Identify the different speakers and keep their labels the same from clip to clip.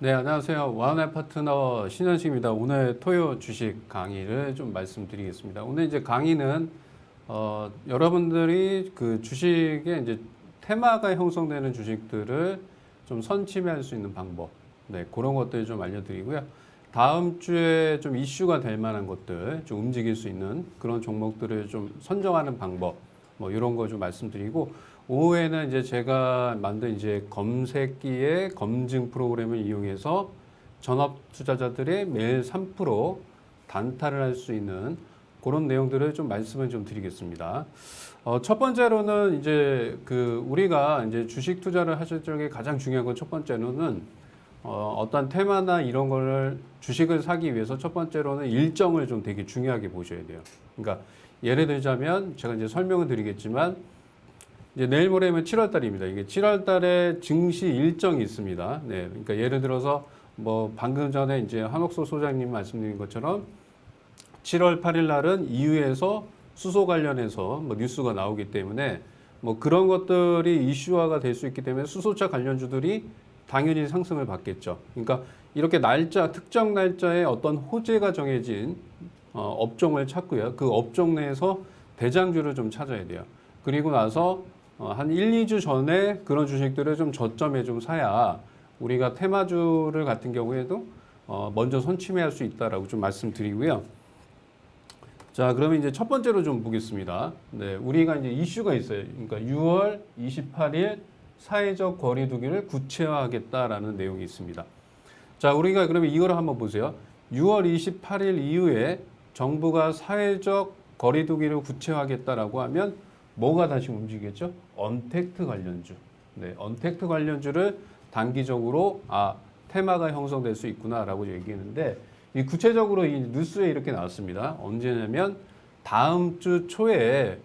Speaker 1: 네, 안녕하세요. 와운의 파트너 신현식입니다. 오늘 토요 주식 강의를 좀 말씀드리겠습니다. 오늘 이제 강의는 여러분들이 그 주식에 이제 테마가 형성되는 주식들을 좀 선침해할 수 있는 방법, 네, 그런 것들 좀 알려드리고요. 다음 주에 좀 이슈가 될 만한 것들, 좀 움직일 수 있는 그런 종목들을 좀 선정하는 방법, 뭐 이런 거 좀 말씀드리고, 오후에는 이제 제가 만든 이제 검색기의 검증 프로그램을 이용해서 전업 투자자들의 매일 3% 단타를 할 수 있는 그런 내용들을 좀 말씀을 좀 드리겠습니다. 첫 번째로는 이제 그 우리가 이제 주식 투자를 하실 적에 가장 중요한 건 첫 번째로는 어떤 테마나 이런 거를 주식을 사기 위해서 첫 번째로는 일정을 좀 되게 중요하게 보셔야 돼요. 그러니까 예를 들자면 제가 이제 설명을 드리겠지만 이제 내일 모레면 7월 달입니다. 이게 7월 달에 증시 일정이 있습니다. 네. 그러니까 예를 들어서 뭐 방금 전에 이제 한옥소 소장님 말씀드린 것처럼 7월 8일 날은 EU에서 수소 관련해서 뭐 뉴스가 나오기 때문에 뭐 그런 것들이 이슈화가 될 수 있기 때문에 수소차 관련주들이 당연히 상승을 받겠죠. 그러니까 이렇게 날짜, 특정 날짜에 어떤 호재가 정해진 업종을 찾고요. 그 업종 내에서 대장주를 좀 찾아야 돼요. 그리고 나서 한 1, 2주 전에 그런 주식들을 좀 저점에 좀 사야 우리가 테마주를 같은 경우에도 먼저 선침해할 수 있다라고 좀 말씀드리고요. 자, 그러면 이제 첫 번째로 좀 보겠습니다. 네, 우리가 이제 이슈가 있어요. 그러니까 6월 28일 사회적 거리두기를 구체화하겠다라는 내용이 있습니다. 자, 우리가 그러면 이거를 한번 보세요. 6월 28일 이후에 정부가 사회적 거리두기를 구체화하겠다라고 하면 뭐가 다시 움직이겠죠? 언택트 관련주. 네, 언택트 관련주를 단기적으로 테마가 형성될 수 있구나라고 얘기했는데 이 구체적으로 이 뉴스에 이렇게 나왔습니다. 언제냐면 다음 주 초에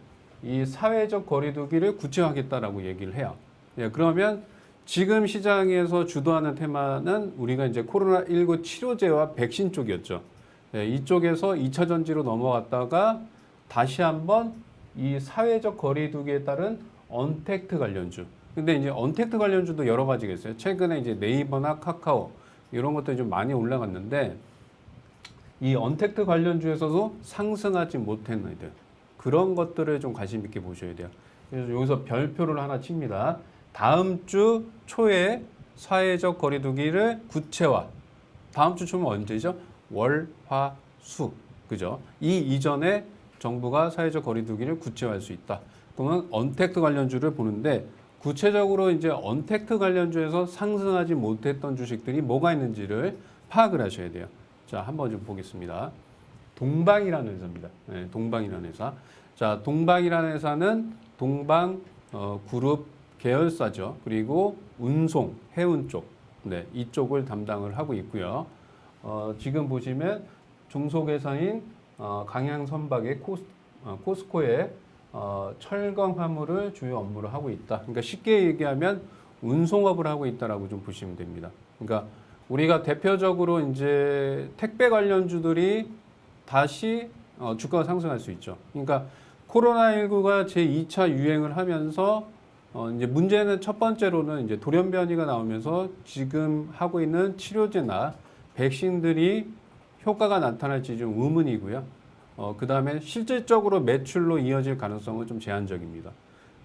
Speaker 1: 이 사회적 거리두기를 구체화하겠다라고 얘기를 해요. 네, 그러면 지금 시장에서 주도하는 테마는 우리가 이제 코로나19 치료제와 백신 쪽이었죠. 네, 이쪽에서 2차 전지로 넘어갔다가 다시 한번 이 사회적 거리두기에 따른 언택트 관련주. 근데 이제 언택트 관련주도 여러 가지가 있어요. 최근에 이제 네이버나 카카오 이런 것들이 좀 많이 올라갔는데 이 언택트 관련주에서도 상승하지 못했는 애들. 그런 것들을 좀 관심 있게 보셔야 돼요. 그래서 여기서 별표를 하나 칩니다. 다음 주 초에 사회적 거리두기를 구체화. 다음 주 초면 언제죠? 월, 화, 수. 그죠? 이 이전에 정부가 사회적 거리두기를 구체화할 수 있다. 그러면 언택트 관련주를 보는데 구체적으로 이제 언택트 관련주에서 상승하지 못했던 주식들이 뭐가 있는지를 파악을 하셔야 돼요. 자, 한번 좀 보겠습니다. 동방이라는 회사입니다. 네, 동방이라는 회사. 자, 동방이라는 회사는 동방 그룹 계열사죠. 그리고 운송, 해운 쪽, 네, 이쪽을 담당을 하고 있고요. 지금 보시면 종속회사인 강양선박의 코스코의 철강 화물을 주요 업무로 하고 있다. 그러니까 쉽게 얘기하면 운송업을 하고 있다라고 좀 보시면 됩니다. 그러니까 우리가 대표적으로 이제 택배 관련주들이 다시 주가가 상승할 수 있죠. 그러니까 코로나19가 제2차 유행을 하면서 이제 문제는 첫 번째로는 이제 돌연변이가 나오면서 지금 하고 있는 치료제나 백신들이 효과가 나타날지 좀 의문이고요. 그 다음에 실질적으로 매출로 이어질 가능성은 좀 제한적입니다.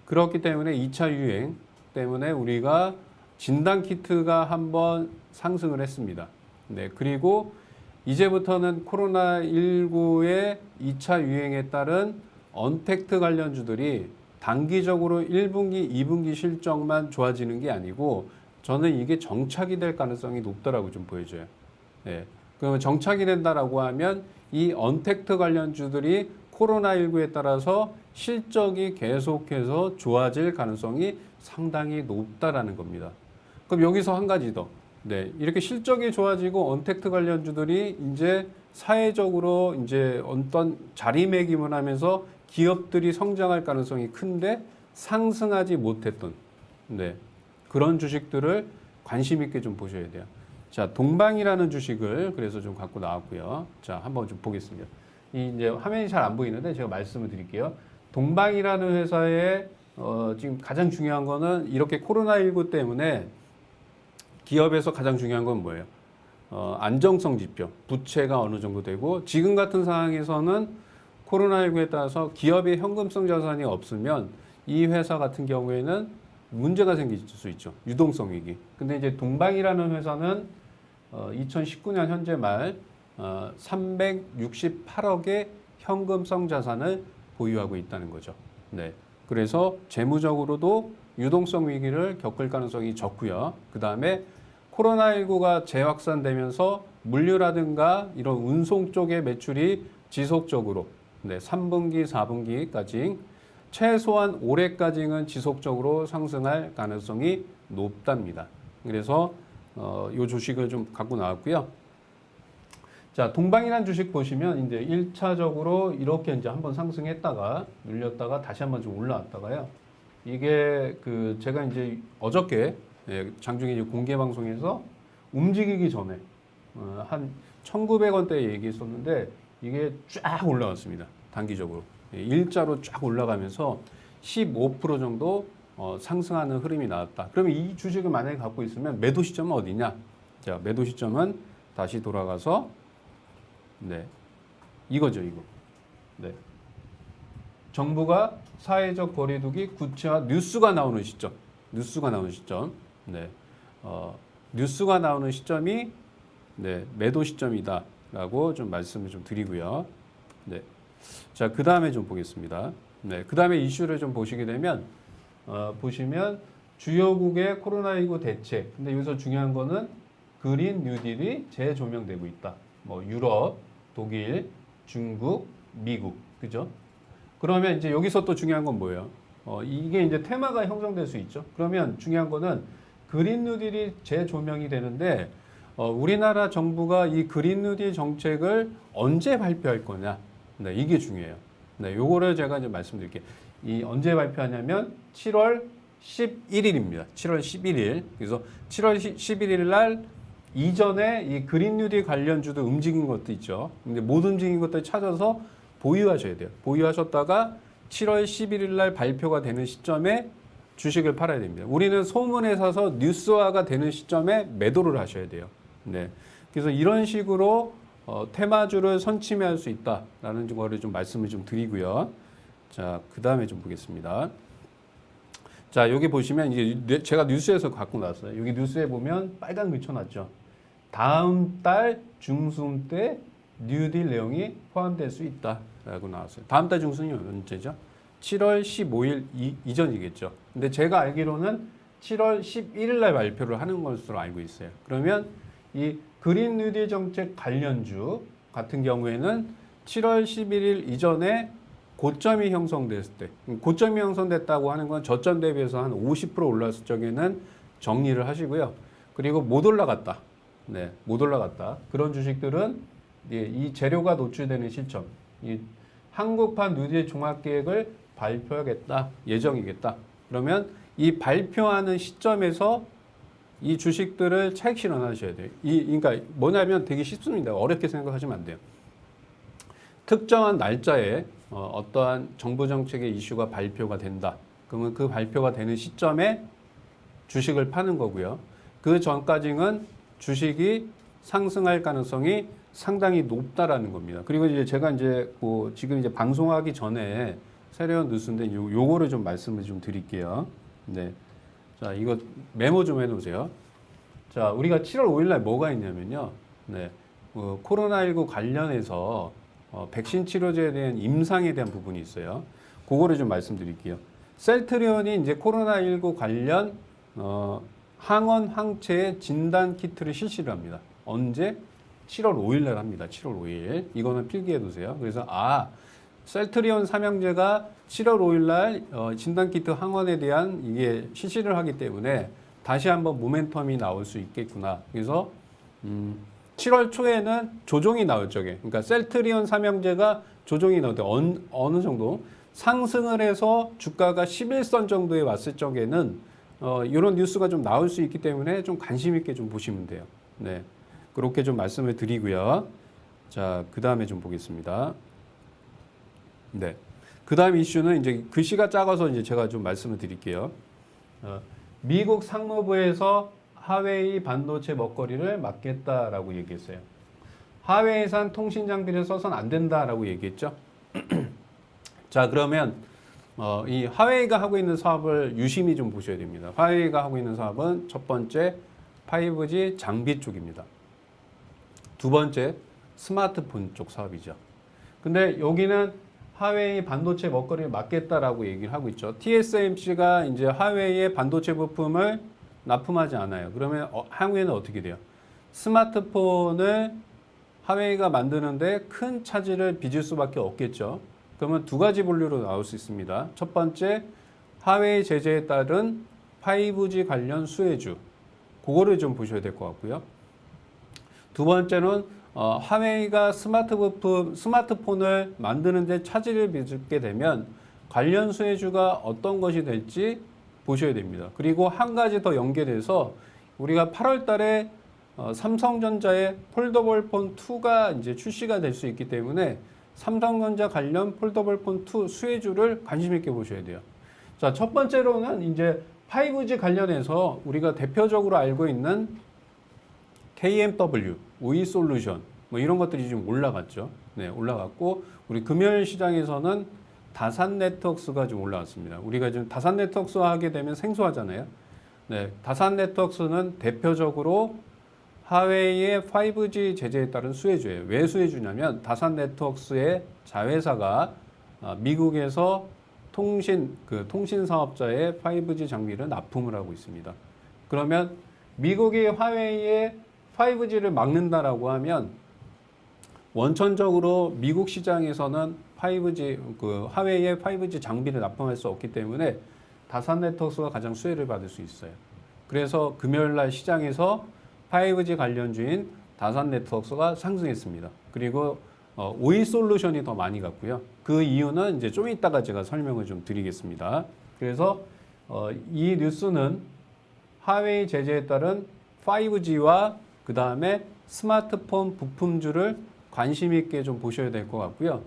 Speaker 1: 그렇기 때문에 2차 유행 때문에 우리가 진단키트가 한번 상승을 했습니다. 네, 그리고 이제부터는 코로나19의 2차 유행에 따른 언택트 관련주들이 단기적으로 1분기, 2분기 실적만 좋아지는 게 아니고 저는 이게 정착이 될 가능성이 높다라고 좀 보여져요. 네. 그러면 정착이 된다라고 하면 이 언택트 관련주들이 코로나19에 따라서 실적이 계속해서 좋아질 가능성이 상당히 높다라는 겁니다. 그럼 여기서 한 가지 더. 네. 이렇게 실적이 좋아지고 언택트 관련주들이 이제 사회적으로 이제 어떤 자리매김을 하면서 기업들이 성장할 가능성이 큰데 상승하지 못했던 네. 그런 주식들을 관심 있게 좀 보셔야 돼요. 자, 동방이라는 주식을 그래서 좀 갖고 나왔고요. 자, 한번 좀 보겠습니다. 이 이제 화면이 잘 안 보이는데 제가 말씀을 드릴게요. 동방이라는 회사의 지금 가장 중요한 거는 이렇게 코로나19 때문에 기업에서 가장 중요한 건 뭐예요? 안정성 지표, 부채가 어느 정도 되고 지금 같은 상황에서는 코로나19에 따라서 기업의 현금성 자산이 없으면 이 회사 같은 경우에는 문제가 생길 수 있죠. 유동성 위기. 근데 이제 동방이라는 회사는 2019년 현재 말 368억의 현금성 자산을 보유하고 있다는 거죠. 네. 그래서 재무적으로도 유동성 위기를 겪을 가능성이 적고요. 그 다음에 코로나19가 재확산되면서 물류라든가 이런 운송 쪽의 매출이 지속적으로 3분기, 4분기까지 최소한 올해까지는 지속적으로 상승할 가능성이 높답니다. 그래서 이 주식을 좀 갖고 나왔고요. 자, 동방이란 주식 보시면 이제 1차적으로 이렇게 이제 한번 상승했다가 눌렸다가 다시 한번 좀 올라왔다가요. 이게 제가 이제 어저께 장중에 공개 방송에서 움직이기 전에 한 1,900원대에 얘기했었는데 이게 쫙 올라왔습니다. 단기적으로. 일자로 쫙 올라가면서 15% 정도 상승하는 흐름이 나왔다. 그러면 이 주식을 만약에 갖고 있으면 매도 시점은 어디냐? 자, 매도 시점은 다시 돌아가서 이거죠, 이거. 정부가 사회적 거리두기 구체화 뉴스가 나오는 시점. 뉴스가 나오는 시점. 뉴스가 나오는 시점이 매도 시점이다라고 좀 말씀을 좀 드리고요. 자, 그 다음에 좀 보겠습니다. 그 다음에 이슈를 좀 보시게 되면 보시면 주요국의 코로나19 대책. 근데 여기서 중요한 거는 그린 뉴딜이 재조명되고 있다. 뭐 유럽, 독일, 중국, 미국, 그죠? 그러면 이제 여기서 또 중요한 건 뭐예요? 이게 이제 테마가 형성될 수 있죠. 그러면 중요한 거는 그린 뉴딜이 재조명이 되는데 우리나라 정부가 이 그린 뉴딜 정책을 언제 발표할 거냐? 이게 중요해요. 요거를 제가 이제 말씀드릴게요. 이 언제 발표하냐면 7월 11일입니다. 7월 11일. 그래서 7월 11일 날 이전에 이 그린 뉴딜 관련주도 움직인 것도 있죠. 근데 못 움직인 것들 찾아서 보유하셔야 돼요. 보유하셨다가 7월 11일 날 발표가 되는 시점에 주식을 팔아야 됩니다. 우리는 소문에 사서 뉴스화가 되는 시점에 매도를 하셔야 돼요. 그래서 이런 식으로 테마주를 선침해할 수 있다라는 거를 좀 말씀을 좀 드리고요. 자, 그 다음에 좀 보겠습니다. 자, 여기 보시면 이제 제가 뉴스에서 갖고 나왔어요. 여기 뉴스에 보면 빨간 글 쳐놨죠. 다음 달 중순 때 뉴딜 내용이 포함될 수 있다라고 나왔어요. 다음 달 중순이 언제죠? 7월 15일 이전이겠죠. 근데 제가 알기로는 7월 11일 날 발표를 하는 것으로 알고 있어요. 그러면 이 그린 뉴딜 정책 관련주 같은 경우에는 7월 11일 이전에 고점이 형성됐을 때, 고점이 형성됐다고 하는 건 저점 대비해서 한 50% 올랐을 적에는 정리를 하시고요. 그리고 못 올라갔다. 못 올라갔다. 그런 주식들은 이 재료가 노출되는 시점, 이 한국판 뉴딜 종합계획을 발표하겠다, 예정이겠다. 그러면 이 발표하는 시점에서 이 주식들을 차익 실현하셔야 돼요. 그러니까 뭐냐면 되게 쉽습니다. 어렵게 생각하시면 안 돼요. 특정한 날짜에 어떠한 정부 정책의 이슈가 발표가 된다. 그러면 그 발표가 되는 시점에 주식을 파는 거고요. 그 전까지는 주식이 상승할 가능성이 상당히 높다라는 겁니다. 그리고 이제 제가 이제 지금 이제 방송하기 전에 새로운 뉴스인데 요거를 좀 말씀을 좀 드릴게요. 자, 이거 메모 좀 해놓으세요. 자, 우리가 7월 5일 날 뭐가 있냐면요. 코로나19 관련해서 백신 치료제에 대한 임상에 대한 부분이 있어요. 그거를 좀 말씀드릴게요. 셀트리온이 이제 코로나19 관련 항원 항체의 진단 키트를 실시를 합니다. 언제? 7월 5일 날 합니다. 7월 5일. 이거는 필기해 두세요. 그래서 셀트리온 삼형제가 7월 5일 날 진단 키트 항원에 대한 이게 실시를 하기 때문에 다시 한번 모멘텀이 나올 수 있겠구나. 그래서 7월 초에는 조정이 나올 적에, 그러니까 셀트리온 삼형제가 조정이 나올 때 어느 정도 상승을 해서 주가가 11선 정도에 왔을 적에는 이런 뉴스가 좀 나올 수 있기 때문에 좀 관심 있게 좀 보시면 돼요. 그렇게 좀 말씀을 드리고요. 자, 그 다음에 좀 보겠습니다. 그다음 이슈는 이제 글씨가 작아서 이제 제가 좀 말씀을 드릴게요. 미국 상무부에서 하웨이 반도체 먹거리를 막겠다라고 얘기했어요. 하웨이산 통신 장비를 써서는 안 된다라고 얘기했죠. 자, 그러면 이 화웨이가 하고 있는 사업을 유심히 좀 보셔야 됩니다. 화웨이가 하고 있는 사업은 첫 번째 5G 장비 쪽입니다. 두 번째 스마트폰 쪽 사업이죠. 근데 여기는 화웨이 반도체 먹거리를 막겠다라고 얘기를 하고 있죠. TSMC가 이제 화웨이의 반도체 부품을 납품하지 않아요. 그러면 향후에는 어떻게 돼요? 스마트폰을 화웨이가 만드는데 큰 차질을 빚을 수밖에 없겠죠. 그러면 두 가지 분류로 나올 수 있습니다. 첫 번째, 화웨이 제재에 따른 5G 관련 수혜주. 그거를 좀 보셔야 될 것 같고요. 두 번째는 화웨이가 스마트폰을 만드는데 차질을 빚게 되면 관련 수혜주가 어떤 것이 될지 보셔야 됩니다. 그리고 한 가지 더 연계돼서 우리가 8월 달에 삼성전자의 폴더블 폰 2가 이제 출시가 될 수 있기 때문에 삼성전자 관련 폴더블 폰 2 수혜주를 관심 있게 보셔야 돼요. 자, 첫 번째로는 이제 5G 관련해서 우리가 대표적으로 알고 있는 KMW, 오이솔루션 뭐 이런 것들이 좀 올라갔죠. 네, 올라갔고 우리 금요일 시장에서는 다산 네트워크스가 좀 올라왔습니다. 우리가 지금 다산 네트워크스 하게 되면 생소하잖아요. 네, 다산 네트워크스는 대표적으로 화웨이의 5G 제재에 따른 수혜주예요. 왜 수혜주냐면 다산 네트워크스의 자회사가 미국에서 통신 사업자의 5G 장비를 납품을 하고 있습니다. 그러면 미국이 화웨이의 5G를 막는다라고 하면 원천적으로 미국 시장에서는 5G 화웨이의 5G 장비를 납품할 수 없기 때문에 다산 네트워크스가 가장 수혜를 받을 수 있어요. 그래서 금요일 날 시장에서 5G 관련주인 다산 네트워크스가 상승했습니다. 그리고 오이솔루션이 더 많이 갔고요. 그 이유는 이제 좀 이따가 제가 설명을 좀 드리겠습니다. 그래서 이 뉴스는 화웨이 제재에 따른 5G와 그 다음에 스마트폰 부품주를 관심 있게 좀 보셔야 될 것 같고요.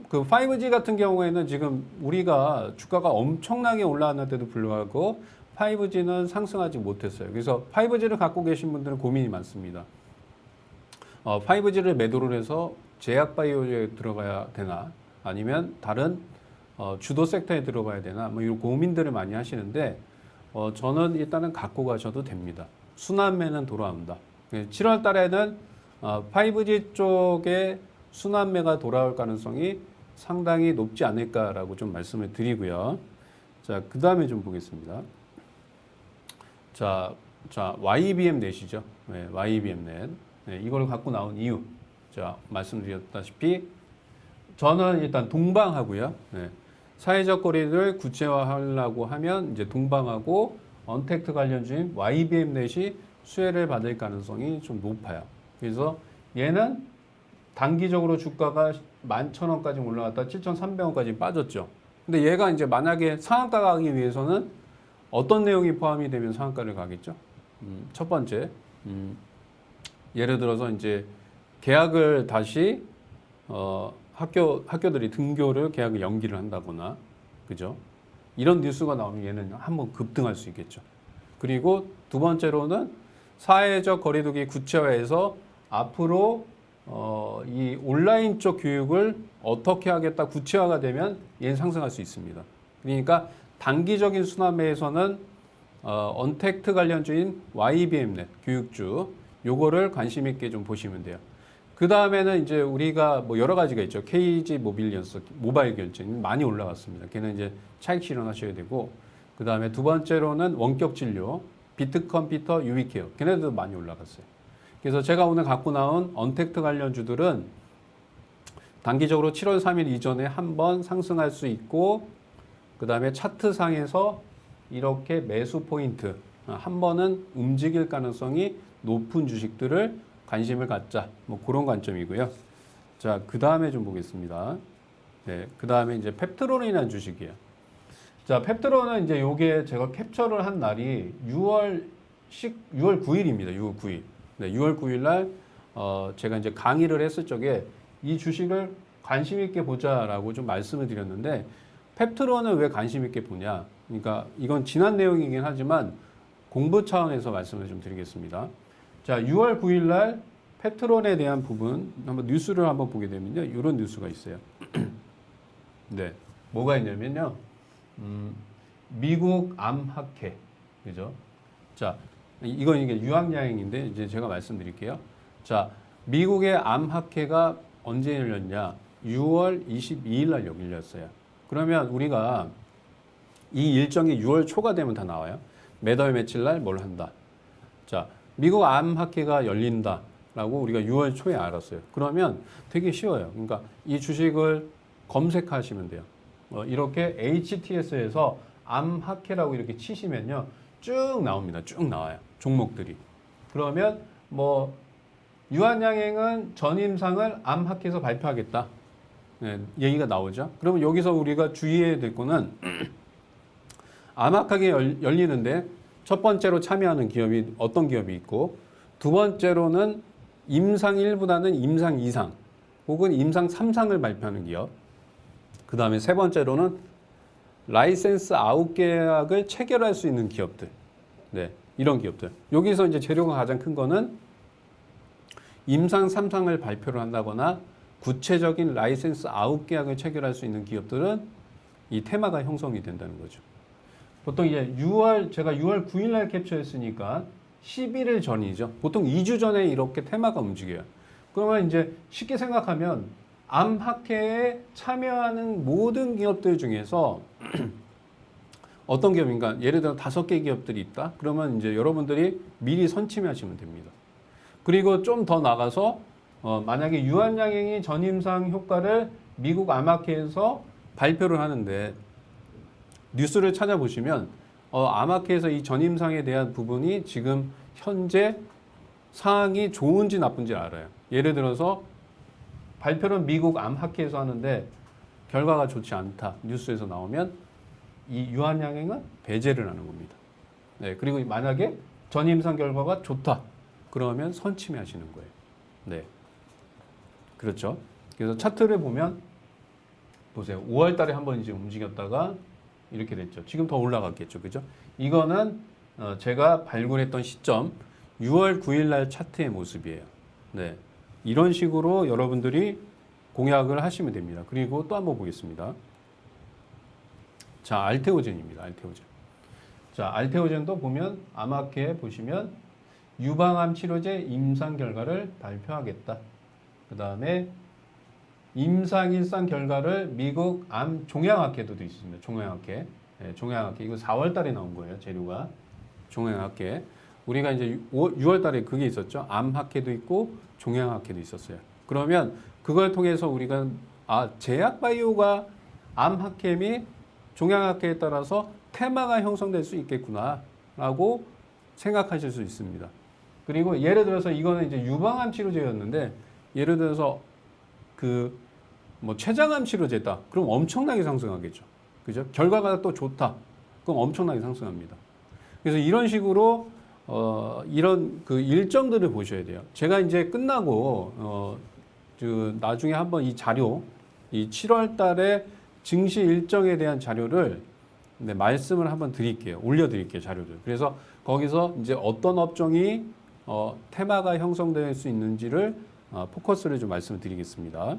Speaker 1: 그 5G 같은 경우에는 지금 우리가 주가가 엄청나게 올라왔는데도 불구하고 5G는 상승하지 못했어요. 그래서 5G를 갖고 계신 분들은 고민이 많습니다. 5G를 매도를 해서 제약바이오에 들어가야 되나 아니면 다른 주도 섹터에 들어가야 되나 뭐 이런 고민들을 많이 하시는데 저는 일단은 갖고 가셔도 됩니다. 순환매는 돌아온다. 7월 달에는 5G 쪽에 순환매가 돌아올 가능성이 상당히 높지 않을까라고 좀 말씀을 드리고요. 자, 그 다음에 좀 보겠습니다. 자, YBM 넷이죠. 네, YBM 넷. 네, 이걸 갖고 나온 이유. 자, 말씀드렸다시피 저는 일단 동방하고요. 네, 사회적 거리를 구체화하려고 하면 이제 동방하고 언택트 관련주인 YBM 넷이 수혜를 받을 가능성이 좀 높아요. 그래서 얘는 단기적으로 주가가 11,000원까지 올라갔다 7,300원까지 빠졌죠. 근데 얘가 이제 만약에 상한가 가기 위해서는 어떤 내용이 포함이 되면 상한가를 가겠죠? 첫 번째, 예를 들어서 이제 계약을 다시 학교들이 등교를 계약을 연기를 한다거나, 그죠? 이런 뉴스가 나오면 얘는 한번 급등할 수 있겠죠. 그리고 두 번째로는 사회적 거리두기 구체화해서 앞으로 이 온라인 쪽 교육을 어떻게 하겠다 구체화가 되면 얘는 상승할 수 있습니다. 그러니까 단기적인 순환매에서는 언택트 관련주인 YBM넷 교육주 요거를 관심 있게 좀 보시면 돼요. 그 다음에는 이제 우리가 뭐 여러 가지가 있죠. KG 모빌리언스 모바일 결제는 많이 올라갔습니다. 걔는 이제 차익 실현하셔야 되고 그 다음에 두 번째로는 원격 진료 비트컴퓨터 유비케어 걔네들도 많이 올라갔어요. 그래서 제가 오늘 갖고 나온 언택트 관련주들은 단기적으로 7월 3일 이전에 한번 상승할 수 있고 그 다음에 차트상에서 이렇게 매수 포인트 한 번은 움직일 가능성이 높은 주식들을 관심을 갖자. 뭐 그런 관점이고요. 자, 그 다음에 좀 보겠습니다. 네, 그 다음에 이제 펩트론이라는 주식이에요. 자, 펩트론은 이제 요게 제가 캡처를 한 날이 6월 9일입니다. 6월 9일. 네, 6월 9일 날 제가 이제 강의를 했을 적에 이 주식을 관심 있게 보자라고 좀 말씀을 드렸는데 펩트론은 왜 관심 있게 보냐? 그러니까 이건 지난 내용이긴 하지만 공부 차원에서 말씀을 좀 드리겠습니다. 자, 6월 9일 날 펩트론에 대한 부분 한번 뉴스를 한번 보게 되면요. 이런 뉴스가 있어요. 네. 뭐가 있냐면요. 미국 암학회. 그죠? 자, 이건 이게 유학여행인데 이제 제가 말씀드릴게요. 자, 미국의 암학회가 언제 열렸냐? 6월 22일 날 열렸어요. 그러면 우리가 이 일정이 6월 초가 되면 다 나와요. 몇 월 며칠 날 뭘 한다. 자, 미국 암학회가 열린다라고 우리가 6월 초에 알았어요. 그러면 되게 쉬워요. 그러니까 이 주식을 검색하시면 돼요. 이렇게 HTS에서 암학회라고 이렇게 치시면요. 쭉 나옵니다. 쭉 나와요. 종목들이. 그러면 뭐 유한양행은 전임상을 암학회에서 발표하겠다. 네, 얘기가 나오죠. 그러면 여기서 우리가 주의해야 될 거는 암학회 열리는데 첫 번째로 참여하는 기업이 어떤 기업이 있고 두 번째로는 임상 1보다는 임상 2상 혹은 임상 3상을 발표하는 기업. 그 다음에 세 번째로는 라이센스 아웃 계약을 체결할 수 있는 기업들. 네, 이런 기업들. 여기서 이제 재료가 가장 큰 거는 임상 3상을 발표를 한다거나 구체적인 라이센스 아웃 계약을 체결할 수 있는 기업들은 이 테마가 형성이 된다는 거죠. 보통 이제 제가 6월 9일 날 캡처했으니까 11일 전이죠. 보통 2주 전에 이렇게 테마가 움직여요. 그러면 이제 쉽게 생각하면 암학회에 참여하는 모든 기업들 중에서 어떤 기업인가? 예를 들어 5개 기업들이 있다? 그러면 이제 여러분들이 미리 선침하시면 됩니다. 그리고 좀 더 나가서 만약에 유한양행이 전임상 효과를 미국 암학회에서 발표를 하는데 뉴스를 찾아보시면 암학회에서 이 전임상에 대한 부분이 지금 현재 상황이 좋은지 나쁜지 알아요. 예를 들어서 발표는 미국 암학회에서 하는데 결과가 좋지 않다. 뉴스에서 나오면 이 유한양행은 배제를 하는 겁니다. 네, 그리고 만약에 전임상 결과가 좋다. 그러면 선침해 하시는 거예요. 네. 그렇죠. 그래서 차트를 보면 보세요. 5월 달에 한번 이제 움직였다가 이렇게 됐죠. 지금 더 올라갔겠죠. 그죠? 이거는 제가 발굴했던 시점 6월 9일 날 차트의 모습이에요. 네. 이런 식으로 여러분들이 공략을 하시면 됩니다. 그리고 또 한번 보겠습니다. 자, 알테오젠입니다. 알테오젠. 자, 알테오젠도 보면 암학회에 보시면 유방암 치료제 임상 결과를 발표하겠다. 그 다음에 임상 1상 결과를 미국 암 종양학회도 있습니다. 종양학회. 네, 종양학회. 이거 4월 달에 나온 거예요. 재료가. 종양학회. 우리가 이제 6월 달에 그게 있었죠. 암학회도 있고 종양학회도 있었어요. 그러면 그걸 통해서 우리가 제약바이오가 암학회 및 종양학회에 따라서 테마가 형성될 수 있겠구나라고 생각하실 수 있습니다. 그리고 예를 들어서 이거는 이제 유방암 치료제였는데 예를 들어서 췌장암 치료제다. 그럼 엄청나게 상승하겠죠. 그죠? 결과가 또 좋다. 그럼 엄청나게 상승합니다. 그래서 이런 식으로 이런 그 일정들을 보셔야 돼요. 제가 이제 끝나고 나중에 한번 이 자료, 이 7월 달에 증시 일정에 대한 자료를 말씀을 한번 드릴게요. 올려드릴게요, 자료를. 그래서 거기서 이제 어떤 업종이 테마가 형성될 수 있는지를 포커스를 좀 말씀을 드리겠습니다.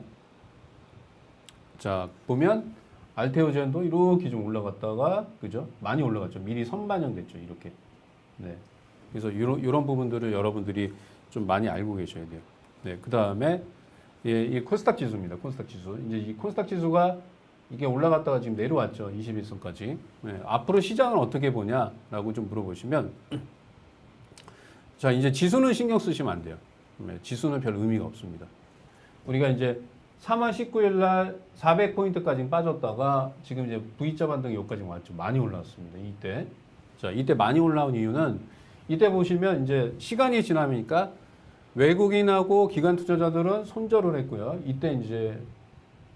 Speaker 1: 자, 보면 알테오젠도 이렇게 좀 올라갔다가 그죠? 많이 올라갔죠. 미리 선반영됐죠. 이렇게. 네. 그래서 이런 부분들을 여러분들이 좀 많이 알고 계셔야 돼요. 네. 그다음에 이 코스닥 지수입니다. 코스닥 지수. 이제 이 코스닥 지수가 이게 올라갔다가 지금 내려왔죠. 21선까지. 네. 앞으로 시장을 어떻게 보냐라고 좀 물어보시면 자, 이제 지수는 신경 쓰시면 안 돼요. 네. 지수는 별 의미가 없습니다. 우리가 이제 3월 19일 날 400포인트까지 빠졌다가 지금 이제 V자 반등이 여기까지 왔죠. 많이 올라왔습니다. 이때. 자, 이때 많이 올라온 이유는 이때 보시면 이제 시간이 지나니까 외국인하고 기관 투자자들은 손절을 했고요. 이때 이제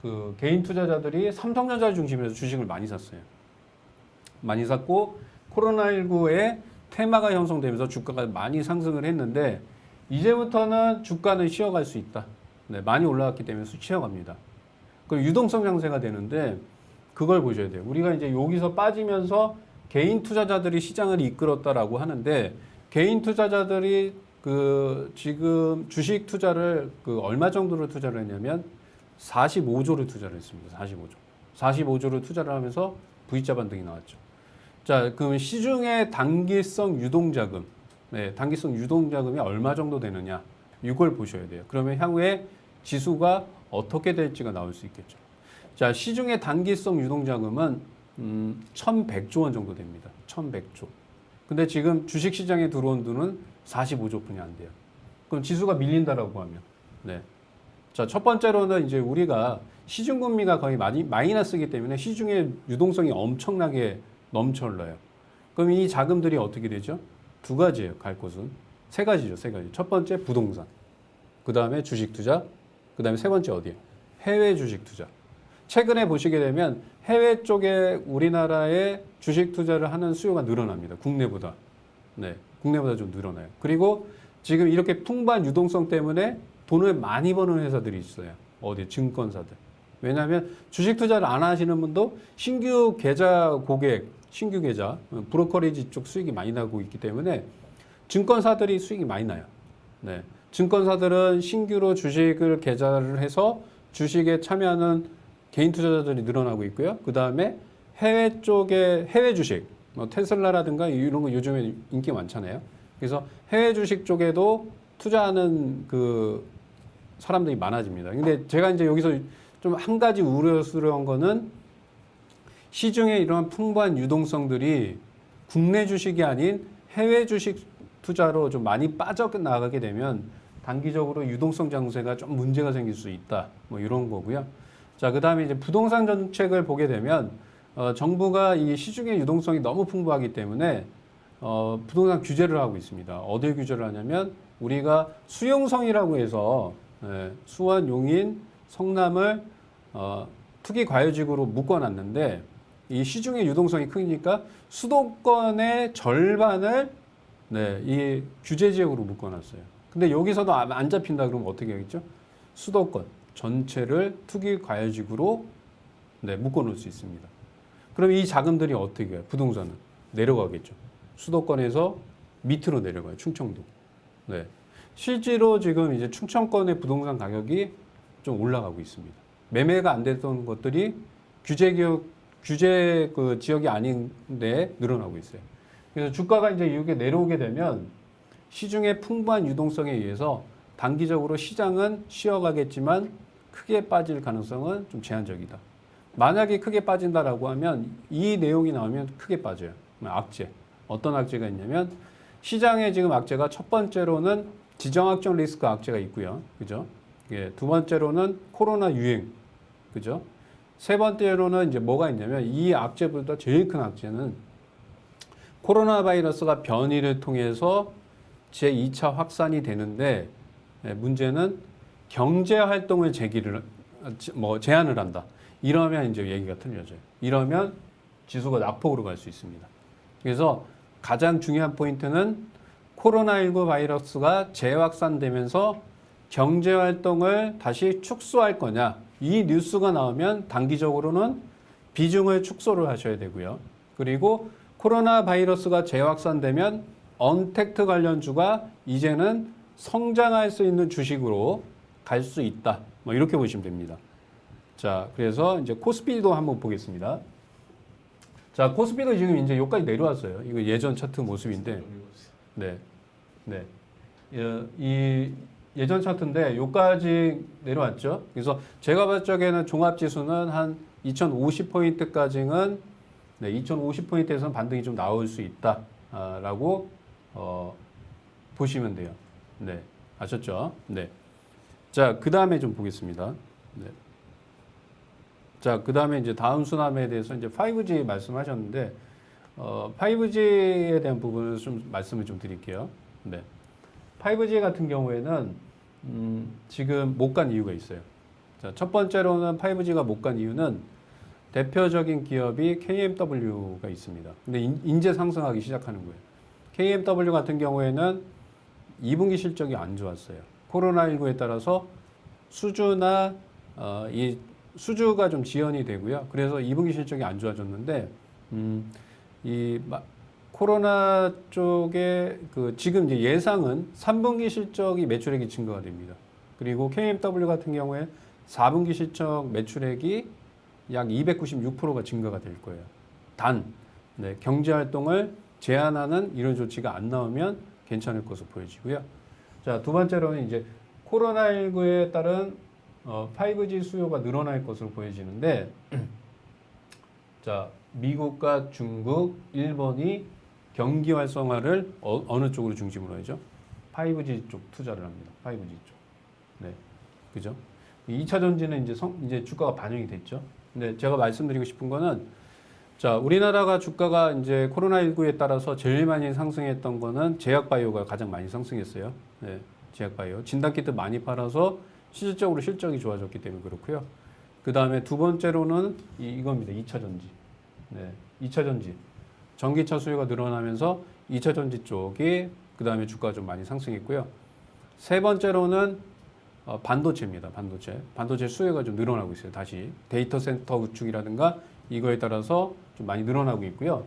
Speaker 1: 그 개인 투자자들이 삼성전자를 중심으로 해서 주식을 많이 샀어요. 많이 샀고 코로나19에 테마가 형성되면서 주가가 많이 상승을 했는데 이제부터는 주가는 쉬어갈 수 있다. 네, 많이 올라왔기 때문에 쉬어갑니다. 그 유동성 장세가 되는데 그걸 보셔야 돼요. 우리가 이제 여기서 빠지면서 개인 투자자들이 시장을 이끌었다라고 하는데 개인 투자자들이 그 지금 주식 투자를 그 얼마 정도로 투자를 했냐면 45조를 투자를 했습니다. 45조. 45조를 투자를 하면서 V자 반등이 나왔죠. 자, 그럼 시중의 단기성 유동자금, 네, 단기성 유동자금이 얼마 정도 되느냐, 이걸 보셔야 돼요. 그러면 향후에 지수가 어떻게 될지가 나올 수 있겠죠. 자, 시중의 단기성 유동자금은 1,100조 원 정도 됩니다. 1,100조. 근데 지금 주식시장에 들어온 돈은 45조뿐이 안 돼요. 그럼 지수가 밀린다라고 하면, 네. 자, 첫 번째로는 이제 우리가 시중금리가 거의 마이너스이기 때문에 시중의 유동성이 엄청나게 넘쳐 흘러요. 그럼 이 자금들이 어떻게 되죠? 두 가지예요. 갈 곳은 세 가지죠. 세 가지. 첫 번째 부동산, 그 다음에 주식 투자, 그 다음에 세 번째 어디에? 해외 주식 투자. 최근에 보시게 되면 해외 쪽에 우리나라의 주식 투자를 하는 수요가 늘어납니다. 국내보다. 네, 국내보다 좀 늘어나요. 그리고 지금 이렇게 풍부한 유동성 때문에 돈을 많이 버는 회사들이 있어요. 어디? 증권사들. 왜냐하면 주식 투자를 안 하시는 분도 신규 계좌 고객, 신규 계좌, 브로커리지 쪽 수익이 많이 나고 있기 때문에 증권사들이 수익이 많이 나요. 네. 증권사들은 신규로 주식을 계좌를 해서 주식에 참여하는 개인 투자자들이 늘어나고 있고요. 그 다음에 해외 쪽에 해외 주식, 뭐 테슬라라든가 이런 거 요즘에 인기 많잖아요. 그래서 해외 주식 쪽에도 투자하는 그 사람들이 많아집니다. 근데 제가 이제 여기서 좀 한 가지 우려스러운 거는 시중에 이러한 풍부한 유동성들이 국내 주식이 아닌 해외 주식 투자로 좀 많이 빠져나가게 되면 단기적으로 유동성 장세가 좀 문제가 생길 수 있다. 뭐 이런 거고요. 자, 그 다음에 이제 부동산 정책을 보게 되면 정부가 이 시중의 유동성이 너무 풍부하기 때문에 부동산 규제를 하고 있습니다. 어딜 규제를 하냐면 우리가 수용성이라고 해서 수원, 용인, 성남을 투기 과열지구로 묶어놨는데 이 시중의 유동성이 크니까 수도권의 절반을 이 규제 지역으로 묶어놨어요. 근데 여기서도 안 잡힌다 그러면 어떻게 하겠죠? 수도권 전체를 투기 과열지구로 묶어놓을 수 있습니다. 그럼 이 자금들이 어떻게 해요? 부동산은 내려가겠죠. 수도권에서 밑으로 내려가요. 충청도. 네. 실제로 지금 이제 충청권의 부동산 가격이 좀 올라가고 있습니다. 매매가 안 됐던 것들이 규제 그 지역이 아닌데 늘어나고 있어요. 그래서 주가가 이제 이렇게 내려오게 되면 시중의 풍부한 유동성에 의해서 단기적으로 시장은 쉬어가겠지만 크게 빠질 가능성은 좀 제한적이다. 만약에 크게 빠진다라고 하면 이 내용이 나오면 크게 빠져요. 악재. 어떤 악재가 있냐면 시장에 지금 악재가 첫 번째로는 지정학적 리스크 악재가 있고요. 그죠? 예, 두 번째로는 코로나 유행. 그죠? 세 번째로는 이제 뭐가 있냐면 이 악재보다 제일 큰 악재는 코로나 바이러스가 변이를 통해서 제2차 확산이 되는데 문제는 경제 활동을 제한을 한다. 이러면 이제 얘기가 틀려져요. 이러면 지수가 낙폭으로 갈 수 있습니다. 그래서 가장 중요한 포인트는 코로나19 바이러스가 재확산되면서 경제 활동을 다시 축소할 거냐. 이 뉴스가 나오면 단기적으로는 비중을 축소를 하셔야 되고요. 그리고 코로나 바이러스가 재확산되면 언택트 관련주가 이제는 성장할 수 있는 주식으로 갈 수 있다. 뭐 이렇게 보시면 됩니다. 자, 그래서 이제 코스피도 한번 보겠습니다. 자, 코스피도 지금 이제 여기까지 내려왔어요. 이거 예전 차트 모습인데, 이 예전 차트인데 여기까지 내려왔죠. 그래서 제가 봤을 적에는 종합지수는 한 2050포인트까지는 2050포인트에서는 반등이 좀 나올 수 있다라고 보시면 돼요. 네, 아셨죠? 네. 자, 그 다음에 좀 보겠습니다. 네. 자, 그 다음에 이제 다음 순환에 대해서 이제 5G 말씀하셨는데, 5G에 대한 부분을 좀 말씀을 좀 드릴게요. 네. 5G 같은 경우에는 지금 못 간 이유가 있어요. 자, 첫 번째로는 5G가 못 간 이유는 대표적인 기업이 KMW가 있습니다. 근데 인제 상승하기 시작하는 거예요. KMW 같은 경우에는 2분기 실적이 안 좋았어요. 코로나19에 따라서 수주나 이 수주가 좀 지연이 되고요. 그래서 2분기 실적이 안 좋아졌는데 코로나 쪽에 지금 이제 예상은 3분기 실적이 매출액이 증가가 됩니다. 그리고 KMW 같은 경우에 4분기 실적 매출액이 약 296%가 증가가 될 거예요. 경제 활동을 제한하는 이런 조치가 안 나오면 괜찮을 것으로 보여지고요. 자, 두 번째로는 이제 코로나19에 따른 5G 수요가 늘어날 것으로 보여지는데, 자, 미국과 중국, 일본이 경기 활성화를 어느 쪽으로 중심으로 하죠? 5G 쪽 투자를 합니다. 5G 쪽. 네, 그죠? 2차 전지는 이제 주가가 반영이 됐죠. 근데 제가 말씀드리고 싶은 거는, 자, 우리나라가 주가가 이제 코로나19에 따라서 제일 많이 상승했던 거는 제약바이오가 가장 많이 상승했어요. 네, 제약바이오. 진단키트 많이 팔아서 실질적으로 실적이 좋아졌기 때문에 그렇고요. 그 다음에 두 번째로는 이겁니다. 2차 전지. 네, 2차 전지. 전기차 수요가 늘어나면서 2차 전지 쪽이 그 다음에 주가가 좀 많이 상승했고요. 세 번째로는 반도체입니다. 반도체 수요가 좀 늘어나고 있어요. 다시 데이터 센터 구축이라든가 이거에 따라서 좀 많이 늘어나고 있고요.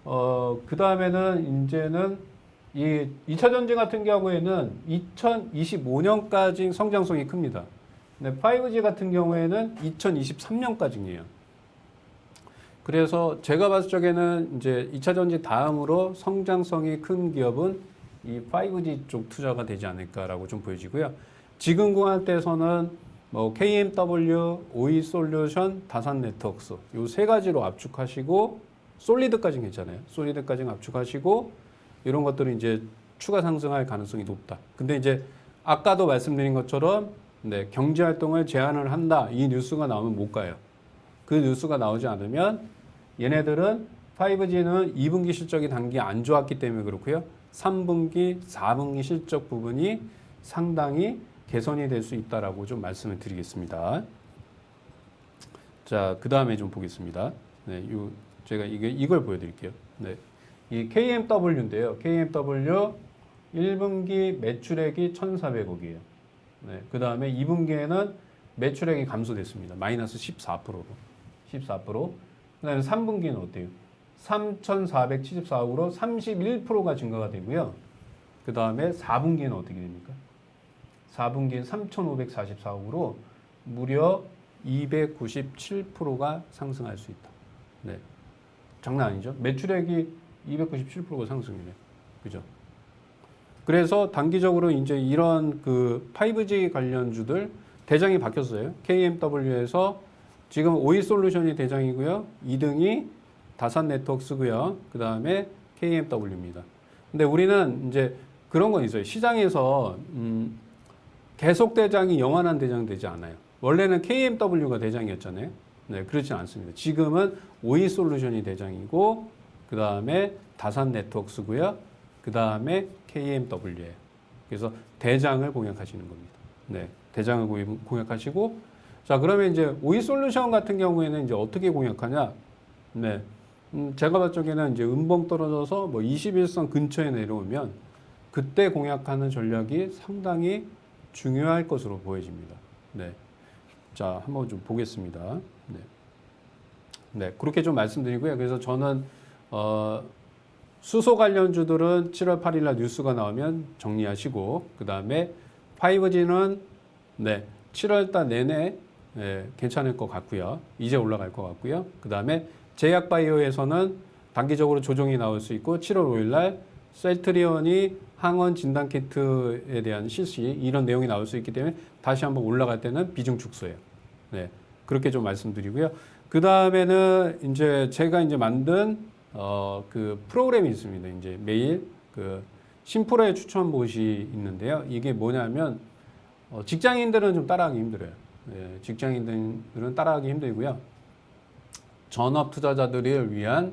Speaker 1: 그 다음에는 이제는 이 2차 전지 같은 경우에는 2025년까지 성장성이 큽니다. 근데 5G 같은 경우에는 2023년까지예요. 그래서 제가 봤을 적에는 이제 2차 전지 다음으로 성장성이 큰 기업은 이 5G 쪽 투자가 되지 않을까라고 좀 보여지고요. 지금 구간대에서는 뭐 KMW, 오이솔루션, 다산네트워크스 요 세 가지로 압축하시고 솔리드까지는 괜찮아요. 솔리드까지는 압축하시고 이런 것들은 이제 추가 상승할 가능성이 높다. 근데 이제 아까도 말씀드린 것처럼 경제 활동을 제한을 한다. 이 뉴스가 나오면 못 가요. 그 뉴스가 나오지 않으면 얘네들은 5G는 2분기 실적이 단기 안 좋았기 때문에 그렇고요. 3분기, 4분기 실적 부분이 상당히 개선이 될 수 있다라고 좀 말씀을 드리겠습니다. 자, 그 다음에 좀 보겠습니다. 네, 제가 이걸 보여드릴게요. 네, 이 KMW인데요. KMW 1분기 매출액이 1,400억이에요. 네, 그 다음에 2분기에는 매출액이 감소됐습니다. 마이너스 14%로. 14%. 그 다음에 3분기는 어때요? 3,474억으로 31%가 증가가 되고요. 그 다음에 4분기는 어떻게 됩니까? 4분기는 3,544억으로 무려 297%가 상승할 수 있다. 네, 장난 아니죠? 매출액이 297%가 상승이네. 그죠? 그래서 단기적으로 이제 이런 5G 관련주들 대장이 바뀌었어요. KMW에서 지금 오이솔루션이 대장이고요. 2등이 다산네트워크스고요. 그 다음에 KMW입니다. 근데 우리는 이제 그런 건 있어요. 시장에서 계속 대장이 영원한 대장 되지 않아요. 원래는 KMW가 대장이었잖아요. 네, 그렇지 않습니다. 지금은 오이솔루션이 대장이고 그 다음에 다산네트워크스고요. 그 다음에 KMW예요. 그래서 대장을 공략하시는 겁니다. 네, 대장을 공략하시고 자, 그러면 이제 오이솔루션 같은 경우에는 이제 어떻게 공략하냐? 네, 제가 봤을 적에는 이제 음봉 떨어져서 뭐 21선 근처에 내려오면 그때 공략하는 전략이 상당히 중요할 것으로 보여집니다. 네, 자, 한번 좀 보겠습니다. 네, 네, 그렇게 좀 말씀드리고요. 그래서 저는 수소 관련주들은 7월 8일 날 뉴스가 나오면 정리하시고 그 다음에 5G는 네, 7월 달 내내 괜찮을 것 같고요. 이제 올라갈 것 같고요. 그 다음에 제약바이오에서는 단기적으로 조정이 나올 수 있고 7월 5일 날 셀트리온이 항원 진단키트에 대한 실시 이런 내용이 나올 수 있기 때문에 다시 한번 올라갈 때는 비중 축소예요. 네, 그렇게 좀 말씀드리고요. 그 다음에는 이제 제가 이제 만든 그 프로그램이 있습니다. 이제 매일 신프로의 추천 봇이 있는데요. 이게 뭐냐면 직장인들은 좀 따라하기 힘들어요. 네, 직장인들은 따라하기 힘들고요. 전업 투자자들을 위한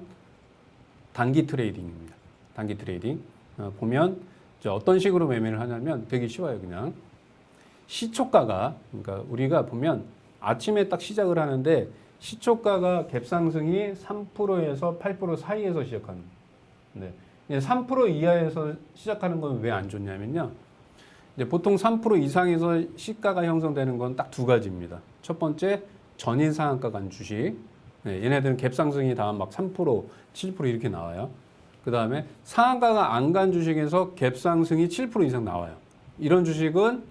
Speaker 1: 단기 트레이딩입니다. 단기 트레이딩. 보면 어떤 식으로 매매를 하냐면 되게 쉬워요. 그냥 시초가가 그러니까 우리가 보면 아침에 딱 시작을 하는데 시초가가 갭상승이 3%에서 8% 사이에서 시작하는 거예요. 네. 3% 이하에서 시작하는 건 왜 안 좋냐면요. 이제 보통 3% 이상에서 시가가 형성되는 건 딱 두 가지입니다. 첫 번째, 전일 상한가 간 주식. 네, 얘네들은 갭 상승이 다 막 3%, 7% 이렇게 나와요. 그 다음에 상한가가 안 간 주식에서 갭 상승이 7% 이상 나와요. 이런 주식은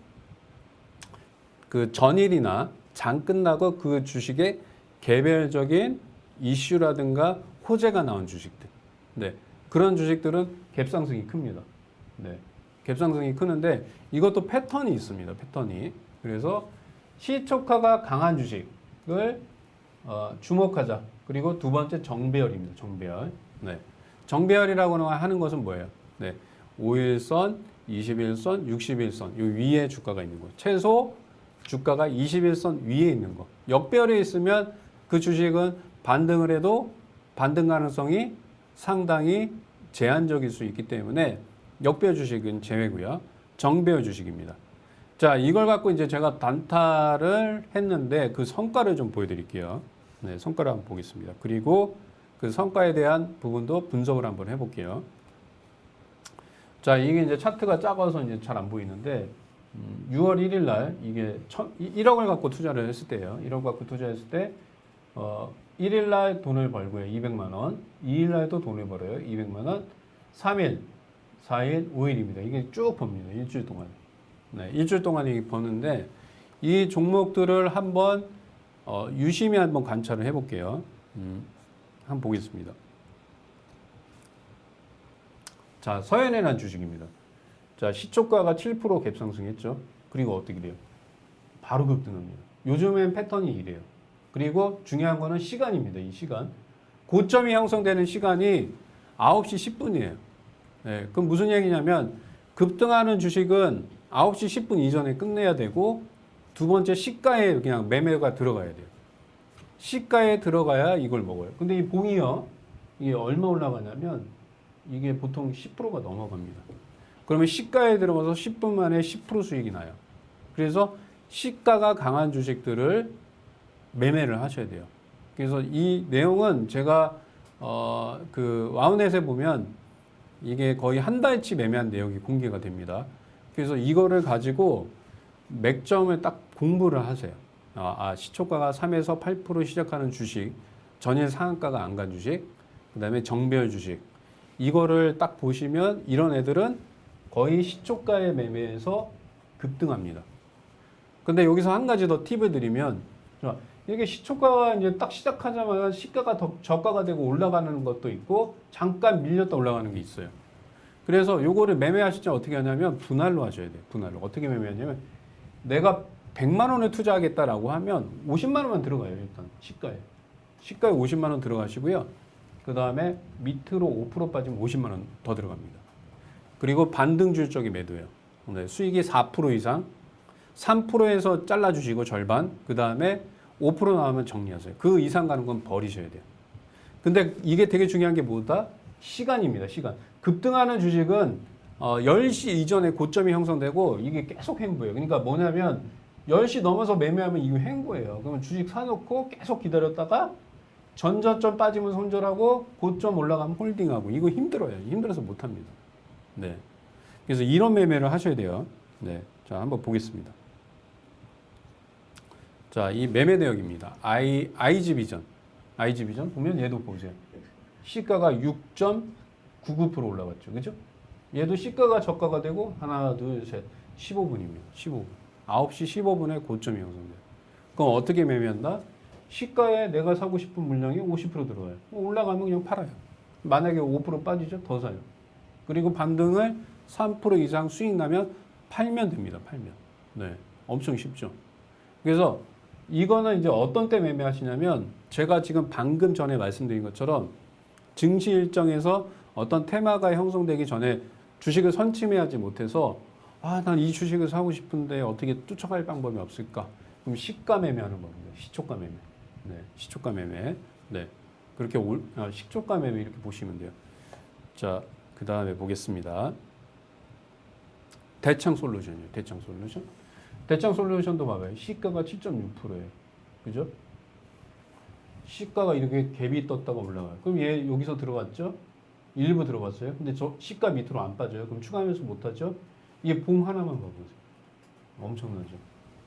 Speaker 1: 그 전일이나 장 끝나고 그 주식의 개별적인 이슈라든가 호재가 나온 주식들. 네, 그런 주식들은 갭 상승이 큽니다. 네, 갭 상승이 크는데 이것도 패턴이 있습니다. 패턴이. 그래서 시초가가 강한 주식을 주목하자. 그리고 두 번째 정배열입니다. 정배열. 네, 정배열이라고 하는 것은 뭐예요? 네, 5일선, 21선, 61선 이 위에 주가가 있는 거예요. 최소 주가가 21선 위에 있는 거. 역배열에 있으면 그 주식은 반등을 해도 반등 가능성이 상당히 제한적일 수 있기 때문에 역배열 주식은 제외고요. 정배열 주식입니다. 자, 이걸 갖고 이제 제가 단타를 했는데 그 성과를 좀 보여드릴게요. 네, 성과를 한번 보겠습니다. 그리고 그 성과에 대한 부분도 분석을 한번 해볼게요. 자, 이게 이제 차트가 작아서 이제 잘 안 보이는데 6월 1일 날 이게 1억을 갖고 투자를 했을 때예요. 1억 갖고 투자했을 때 1일 날 돈을 벌고요. 200만 원. 2일 날도 돈을 벌어요. 200만 원. 3일, 4일, 5일입니다. 이게 쭉 봅니다. 일주일 동안. 네, 일주일 동안 이게 버는데 이 종목들을 한번 유심히 한번 관찰을 해볼게요. 한번 보겠습니다. 자, 서현이라는 주식입니다. 자, 시초가가 7% 갭상승했죠. 그리고 어떻게 돼요? 바로 급등합니다. 요즘엔 패턴이 이래요. 그리고 중요한 거는 시간입니다. 이 시간. 고점이 형성되는 시간이 9시 10분이에요. 네, 그럼 무슨 얘기냐면 급등하는 주식은 9시 10분 이전에 끝내야 되고 두 번째 시가에 그냥 매매가 들어가야 돼요. 시가에 들어가야 이걸 먹어요. 근데 이 봉이요. 이게 얼마 올라가냐면 이게 보통 10%가 넘어갑니다. 그러면 시가에 들어가서 10분 만에 10% 수익이 나요. 그래서 시가가 강한 주식들을 매매를 하셔야 돼요. 그래서 이 내용은 제가 그 와우넷에 보면 이게 거의 한 달치 매매한 내용이 공개가 됩니다. 그래서 이거를 가지고 맥점을 딱 공부를 하세요. 시초가가 3에서 8% 시작하는 주식, 전일 상한가가 안 간 주식, 그 다음에 정배열 주식. 이거를 딱 보시면 이런 애들은 거의 시초가에 매매해서 급등합니다. 근데 여기서 한 가지 더 팁을 드리면, 이게 시초가가 이제 딱 시작하자마자 시가가 더 저가가 되고 올라가는 것도 있고, 잠깐 밀렸다 올라가는 게 있어요. 그래서 요거를 매매하실 때 어떻게 하냐면 분할로 하셔야 돼요. 분할로. 어떻게 매매하냐면 내가 100만 원을 투자하겠다라고 하면 50만 원만 들어가요. 일단 시가에. 시가에 50만 원 들어가시고요. 그 다음에 밑으로 5% 빠지면 50만 원 더 들어갑니다. 그리고 반등줄 쪽에 매도해요. 네, 수익이 4% 이상 3%에서 잘라주시고 절반 그 다음에 5% 나오면 정리하세요. 그 이상 가는 건 버리셔야 돼요. 근데 이게 되게 중요한 게 뭐다? 시간입니다. 시간. 급등하는 주식은 10시 이전에 고점이 형성되고 이게 계속 횡보예요. 그러니까 뭐냐면 10시 넘어서 매매하면 이거 횡보예요. 그러면 주식 사놓고 계속 기다렸다가 전저점 빠지면 손절하고 고점 올라가면 홀딩하고 이거 힘들어요. 힘들어서 못합니다. 네. 그래서 이런 매매를 하셔야 돼요. 네. 자, 한번 보겠습니다. 자, 이 매매 내역입니다. IG비전. IG비전 보면 얘도 보세요. 시가가 6.99% 올라갔죠. 그죠? 얘도 시가가 저가가 되고 하나, 둘, 셋. 15분입니다. 15분. 9시 15분에 고점이 형성돼요. 그럼 어떻게 매매한다? 시가에 내가 사고 싶은 물량이 50% 들어와요. 올라가면 그냥 팔아요. 만약에 5% 빠지죠? 더 사요. 그리고 반등을 3% 이상 수익 나면 팔면 됩니다. 팔면. 네. 엄청 쉽죠. 그래서 이거는 이제 어떤 때 매매하시냐면 제가 지금 방금 전에 말씀드린 것처럼 증시 일정에서 어떤 테마가 형성되기 전에 주식을 선침해하지 못해서 난 이 주식을 사고 싶은데 어떻게 쫓아갈 방법이 없을까? 그럼 시가 매매하는 겁니다. 시초가 매매. 네, 시초가 매매. 네, 그렇게 시초가 매매 이렇게 보시면 돼요. 자, 그 다음에 보겠습니다. 대창솔루션이요. 대창솔루션. 대창솔루션도 봐봐요. 시가가 7.6%예요. 그죠? 시가가 이렇게 갭이 떴다가 올라가요. 그럼 얘 여기서 들어갔죠? 일부 들어갔어요. 근데 저 시가 밑으로 안 빠져요. 그럼 추가하면서 못하죠? 이게 봉 하나만 봐보세요. 엄청나죠?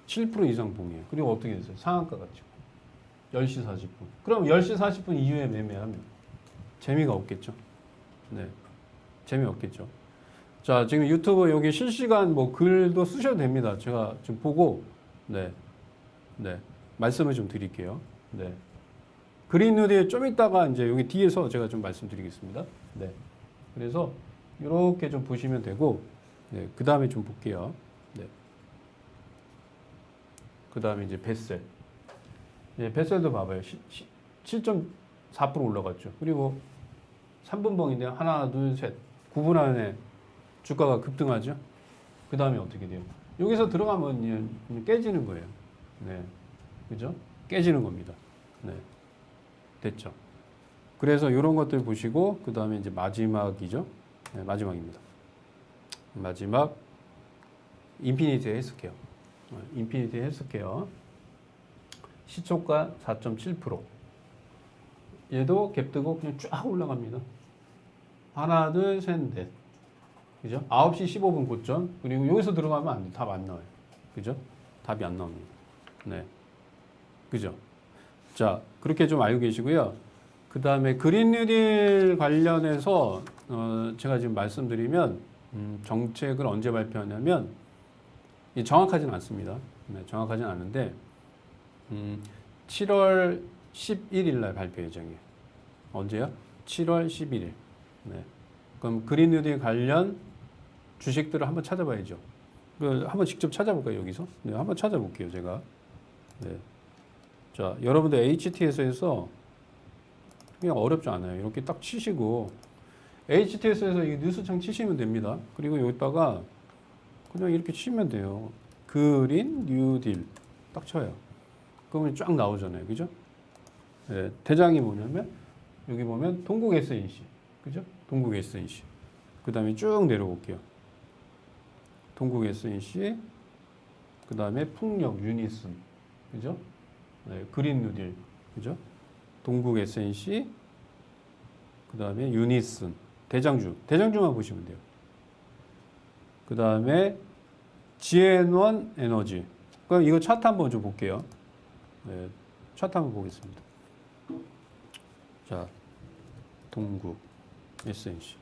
Speaker 1: 7% 이상 봉이에요. 그리고 어떻게 됐어요? 상한가 같죠? 10시 40분. 그럼 10시 40분 이후에 매매하면 재미가 없겠죠. 네. 재미없겠죠. 자, 지금 유튜브 여기 실시간 뭐 글도 쓰셔도 됩니다. 제가 지금 보고, 네. 네. 말씀을 좀 드릴게요. 네. 그린 누디에 좀 이따가 이제 여기 뒤에서 제가 좀 말씀드리겠습니다. 네. 그래서 이렇게 좀 보시면 되고, 네. 그 다음에 좀 볼게요. 네. 그 다음에 이제 뱃셀. 예, 뱃셀도 봐봐요. 7.4% 올라갔죠. 그리고 3분봉인데 하나, 둘, 셋. 9분 안에 주가가 급등하죠. 그 다음에 어떻게 돼요? 여기서 들어가면 깨지는 거예요. 네. 그죠? 깨지는 겁니다. 네. 됐죠. 그래서 이런 것들 보시고, 그 다음에 이제 마지막이죠. 네, 마지막입니다. 마지막, 인피니티 헬스케어. 인피니티 헬스케어. 시초가 4.7%. 얘도 갭 뜨고 그냥 쫙 올라갑니다. 하나, 둘, 셋, 넷. 그죠? 9시 15분 고점. 그리고 여기서 들어가면 안 돼. 답 안 나와요. 그죠? 답이 안 나옵니다. 네. 그죠? 자, 그렇게 좀 알고 계시고요. 그 다음에 그린 뉴딜 관련해서, 제가 지금 말씀드리면, 정책을 언제 발표하냐면, 정확하진 않습니다. 네, 정확하진 않은데, 7월 11일 날 발표 예정이에요. 언제요? 7월 11일. 네. 그럼 그린 뉴딜 관련 주식들을 한번 찾아봐야죠. 한번 직접 찾아볼까요, 여기서? 네, 한번 찾아볼게요, 제가. 네. 자, 여러분들 HTS에서 그냥 어렵지 않아요. 이렇게 딱 치시고, HTS에서 이 뉴스창 치시면 됩니다. 그리고 여기다가 그냥 이렇게 치면 돼요. 그린 뉴딜. 딱 쳐요. 그러면 쫙 나오잖아요. 그죠? 네, 대장이 뭐냐면, 여기 보면 동국 SNC. 그죠? 동국 SNC. 그 다음에 쭉 내려볼게요. 동국 SNC. 그 다음에 풍력, 유니슨. 그죠? 네, 그린 뉴딜. 그죠? 동국 SNC. 그 다음에 유니슨. 대장주. 대장주만 보시면 돼요. 그 다음에 GN1 에너지. 그럼 이거 차트 한번 좀 볼게요. 네, 차트 한번 보겠습니다. 자, 동국 SNC.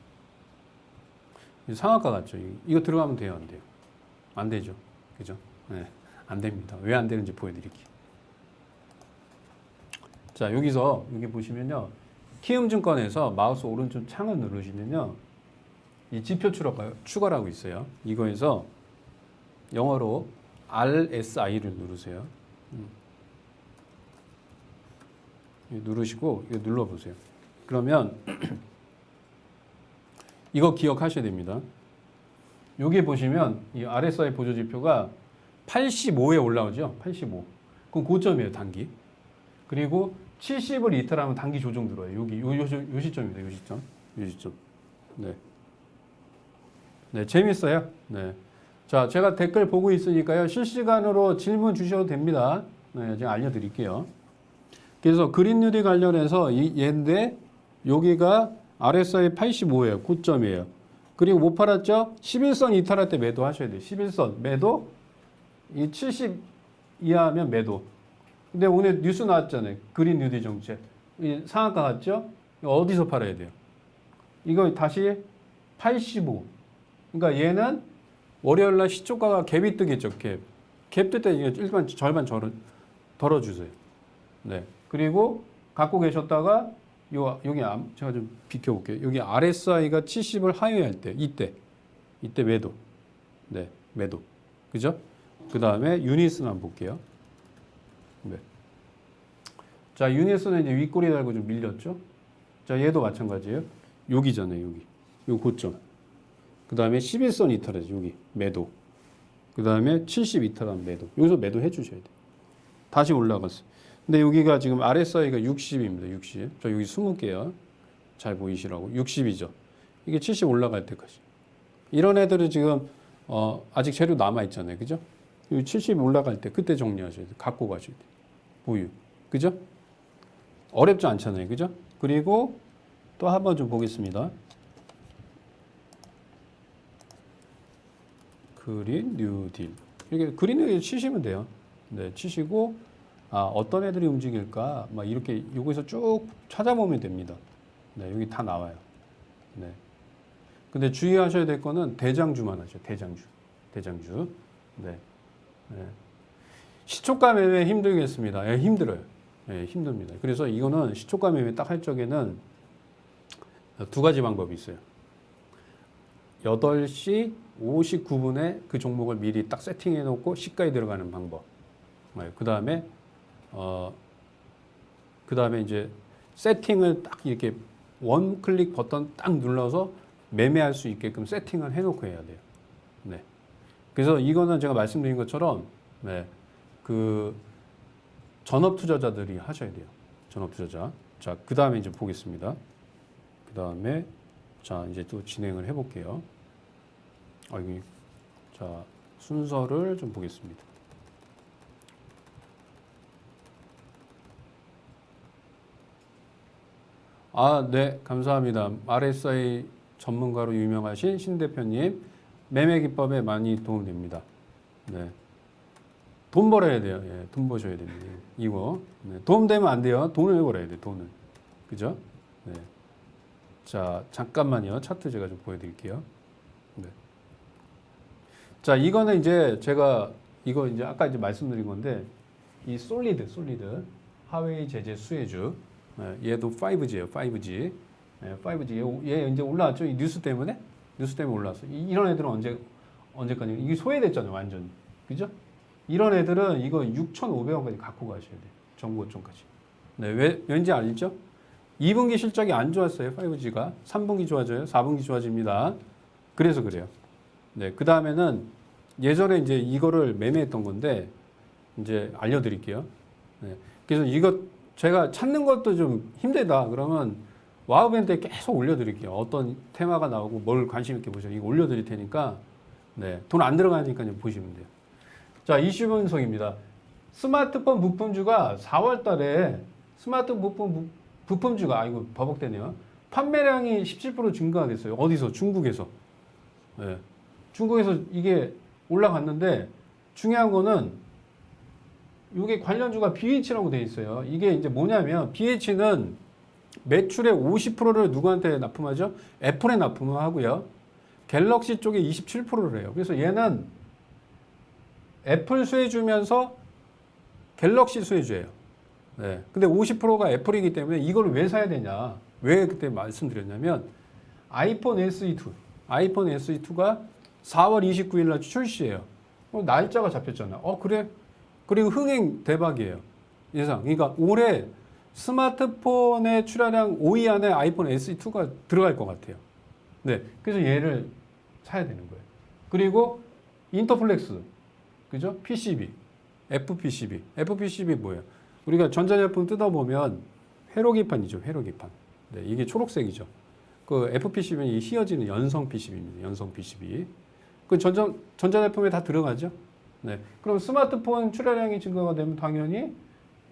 Speaker 1: 상한가 같죠? 이거 들어가면 돼요, 안 돼요? 안 되죠. 그죠? 네, 안 됩니다. 왜 안 되는지 보여드릴게요. 자, 여기서, 여기 보시면요. 키움증권에서 마우스 오른쪽 창을 누르시면요. 이 지표 추가라고 있어요. 이거에서 영어로 RSI를 누르세요. 누르시고 이거 눌러보세요. 그러면 이거 기억하셔야 됩니다. 여기 보시면 이 RSI 보조지표가 85에 올라오죠. 85. 그럼 고점이에요, 단기. 그리고 70을 이탈하면 단기 조정 들어요. 여기 요 시점입니다. 요 시점. 요 시점. 네. 네, 재밌어요. 네. 자, 제가 댓글 보고 있으니까요. 실시간으로 질문 주셔도 됩니다. 네, 제가 알려드릴게요. 그래서 그린 뉴딜 관련해서 얘인데 여기가 RSI 85예요. 고점이에요. 그리고 못 팔았죠? 11선 이탈할 때 매도하셔야 돼요. 11선 매도. 이 70 이하면 매도. 근데 오늘 뉴스 나왔잖아요. 그린 뉴딜 정책. 이 상한가 갔죠? 이거 어디서 팔아야 돼요? 이거 다시 85. 그러니까 얘는 월요일 날 시초가가 갭이 뜨겠죠. 갭. 갭 뜰 때 일반 절반 덜어주세요. 네. 그리고 갖고 계셨다가 여기 제가 좀 비켜볼게요. 여기 RSI가 70을 하회할 때 이때 매도. 네, 매도. 그죠? 그 다음에 유니스는 한번 볼게요. 네. 자, 유니스는 이제 윗꼬리 달고 좀 밀렸죠? 자, 얘도 마찬가지예요. 여기잖아요, 여기. 요 고점. 그 다음에 11선 이탈하죠, 여기. 매도. 그 다음에 70 이탈하면 매도. 여기서 매도 해주셔야 돼요. 다시 올라갔어요. 근데 여기가 지금 RSI가 60입니다, 60. 저 여기 20개요. 잘 보이시라고. 60이죠. 이게 70 올라갈 때까지. 이런 애들은 지금, 아직 재료 남아있잖아요, 그죠? 70 올라갈 때, 그때 정리하셔야 돼요. 갖고 가셔야 돼요. 보유. 그죠? 어렵지 않잖아요, 그죠? 그리고 또 한번 좀 보겠습니다. 그린 뉴딜. 이렇게 그린 뉴딜 치시면 돼요. 네, 치시고 어떤 애들이 움직일까? 막 이렇게 여기서 쭉 찾아보면 됩니다. 네, 여기 다 나와요. 네. 근데 주의하셔야 될 거는 대장주만 하죠. 대장주. 네. 네. 시초가 매매 힘들겠습니다. 예, 힘들어요. 예, 힘듭니다. 그래서 이거는 시초가 매매 딱 할 적에는 두 가지 방법이 있어요. 8시 59분에 그 종목을 미리 딱 세팅해 놓고 시가에 들어가는 방법. 네, 그 다음에 이제 세팅을 딱 이렇게 원 클릭 버튼 딱 눌러서 매매할 수 있게끔 세팅을 해 놓고 해야 돼요. 네. 그래서 이거는 제가 말씀드린 것처럼, 네. 그 전업 투자자들이 하셔야 돼요. 전업 투자자. 자, 그 다음에 이제 보겠습니다. 그 다음에 자, 이제 또 진행을 해볼게요. 자, 순서를 좀 보겠습니다. 네, 감사합니다. RSI 전문가로 유명하신 신 대표님, 매매 기법에 많이 도움됩니다. 네. 돈 벌어야 돼요. 예, 돈 버셔야 됩니다. 이거. 네, 도움 되면 안 돼요. 돈을 벌어야 돼요. 돈을. 그죠? 네. 자, 잠깐만요. 차트 제가 좀 보여드릴게요. 네. 자, 이거는 이제 제가 이거 이제 아까 이제 말씀드린 건데 이 솔리드 하웨이 제재 수혜주. 네, 얘도 5G예요. 5G. 네, 5G. 얘 이제 올라왔죠. 이 뉴스 때문에 올라왔어요. 이런 애들은 언제까지 이게 소외됐잖아요. 완전. 그죠? 이런 애들은 이거 6,500원까지 갖고 가셔야 돼요. 정고점까지. 네, 왠지 알죠? 2분기 실적이 안 좋았어요. 5G가. 3분기 좋아져요. 4분기 좋아집니다. 그래서 그래요. 네, 그 다음에는 예전에 이제 이거를 매매했던 건데 이제 알려드릴게요. 네, 그래서 이거 제가 찾는 것도 좀 힘들다. 그러면 와우밴드에 계속 올려드릴게요. 어떤 테마가 나오고 뭘 관심 있게 보셔. 이거 올려드릴 테니까 네, 돈 안 들어가니까 보시면 돼요. 자, 이슈 분석입니다. 스마트폰 부품주가 4월 달에 스마트폰 부품주가 이거 버벅대네요. 판매량이 17% 증가됐어요. 어디서? 중국에서. 네. 중국에서 이게 올라갔는데 중요한 거는 이게 관련주가 BH라고 돼 있어요. 이게 이제 뭐냐면 BH는 매출의 50%를 누구한테 납품하죠? 애플에 납품을 하고요. 갤럭시 쪽에 27%를 해요. 그래서 얘는 애플 수혜주면서 갤럭시 수혜주예요. 네. 근데 50%가 애플이기 때문에 이걸 왜 사야 되냐? 왜 그때 말씀드렸냐면 아이폰 SE2가 4월 29일 날 출시해요. 날짜가 잡혔잖아. 그래? 그리고 흥행 대박이에요. 예상. 그러니까 올해 스마트폰의 출하량 5위 안에 아이폰 SE2가 들어갈 것 같아요. 네. 그래서 얘를 사야 되는 거예요. 그리고 인터플렉스. 그죠? PCB, FPCB 뭐예요? 우리가 전자제품 뜯어보면 회로기판이죠, 회로기판. 네, 이게 초록색이죠. 그 FPCB는 이 휘어지는 연성 PCB입니다. 연성 PCB. 그 전자제품에 다 들어가죠. 네, 그럼 스마트폰 출하량이 증가가 되면 당연히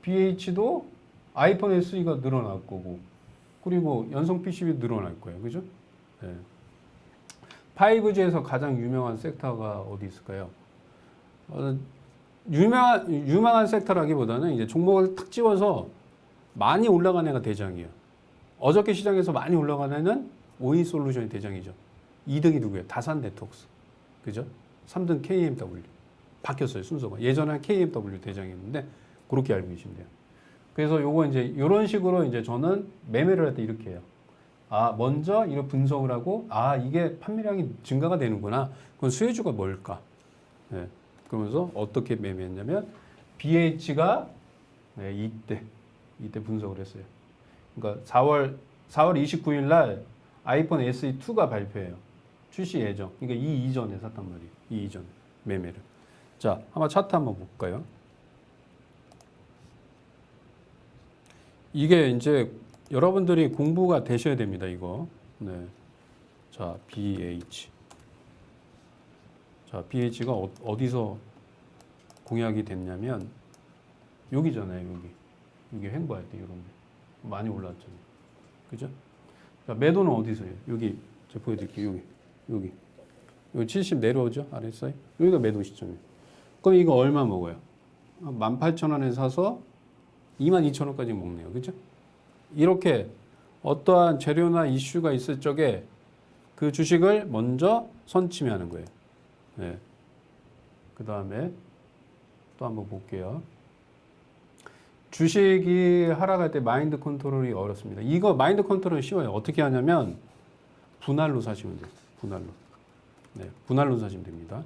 Speaker 1: BH도 아이폰 SE가 늘어날 거고, 그리고 연성 PCB 늘어날 거예요, 그죠? 네. 5G에서 가장 유명한 섹터가 어디 있을까요? 유명한 섹터라기보다는 이제 종목을 탁 집어서 많이 올라간 애가 대장이에요. 어저께 시장에서 많이 올라간 애는 오이 솔루션이 대장이죠. 2등이 누구예요? 다산 네트워크스. 그죠? 3등 KMW. 바뀌었어요, 순서가. 예전에 KMW 대장이었는데, 그렇게 알고 계시면 돼요. 그래서 요거 이제, 이런 식으로 이제 저는 매매를 할 때 이렇게 해요. 먼저 이런 분석을 하고, 이게 판매량이 증가가 되는구나. 그건 수혜주가 뭘까? 네. 그러면서 어떻게 매매했냐면 BH가 이때 분석을 했어요. 그러니까 4월 29일 날 아이폰 SE2가 발표해요. 출시 예정. 그러니까 이 이전에 샀단 말이에요. 이 이전 매매를. 자, 한번 차트 한번 볼까요? 이게 이제 여러분들이 공부가 되셔야 됩니다. 이거. 네. 자, BH. 자, BH가 어디서 공약이 됐냐면 여기잖아요. 여기 횡보할 때 이런 데 많이 올라왔잖아요. 그죠? 자, 매도는 어디서 해요? 여기 제가 보여드릴게요. 여기 70 내려오죠? RSI. 여기가 매도 시점이에요. 그럼 이거 얼마 먹어요? 18,000원에 사서 22,000원까지 먹네요. 그죠? 이렇게 어떠한 재료나 이슈가 있을 적에 그 주식을 먼저 선침해하는 거예요. 네. 그 다음에 또 한번 볼게요. 주식이 하락할 때 마인드 컨트롤이 어렵습니다. 이거 마인드 컨트롤이 쉬워요. 어떻게 하냐면 분할로 사시면 돼요. 분할로. 네, 분할로 사시면 됩니다.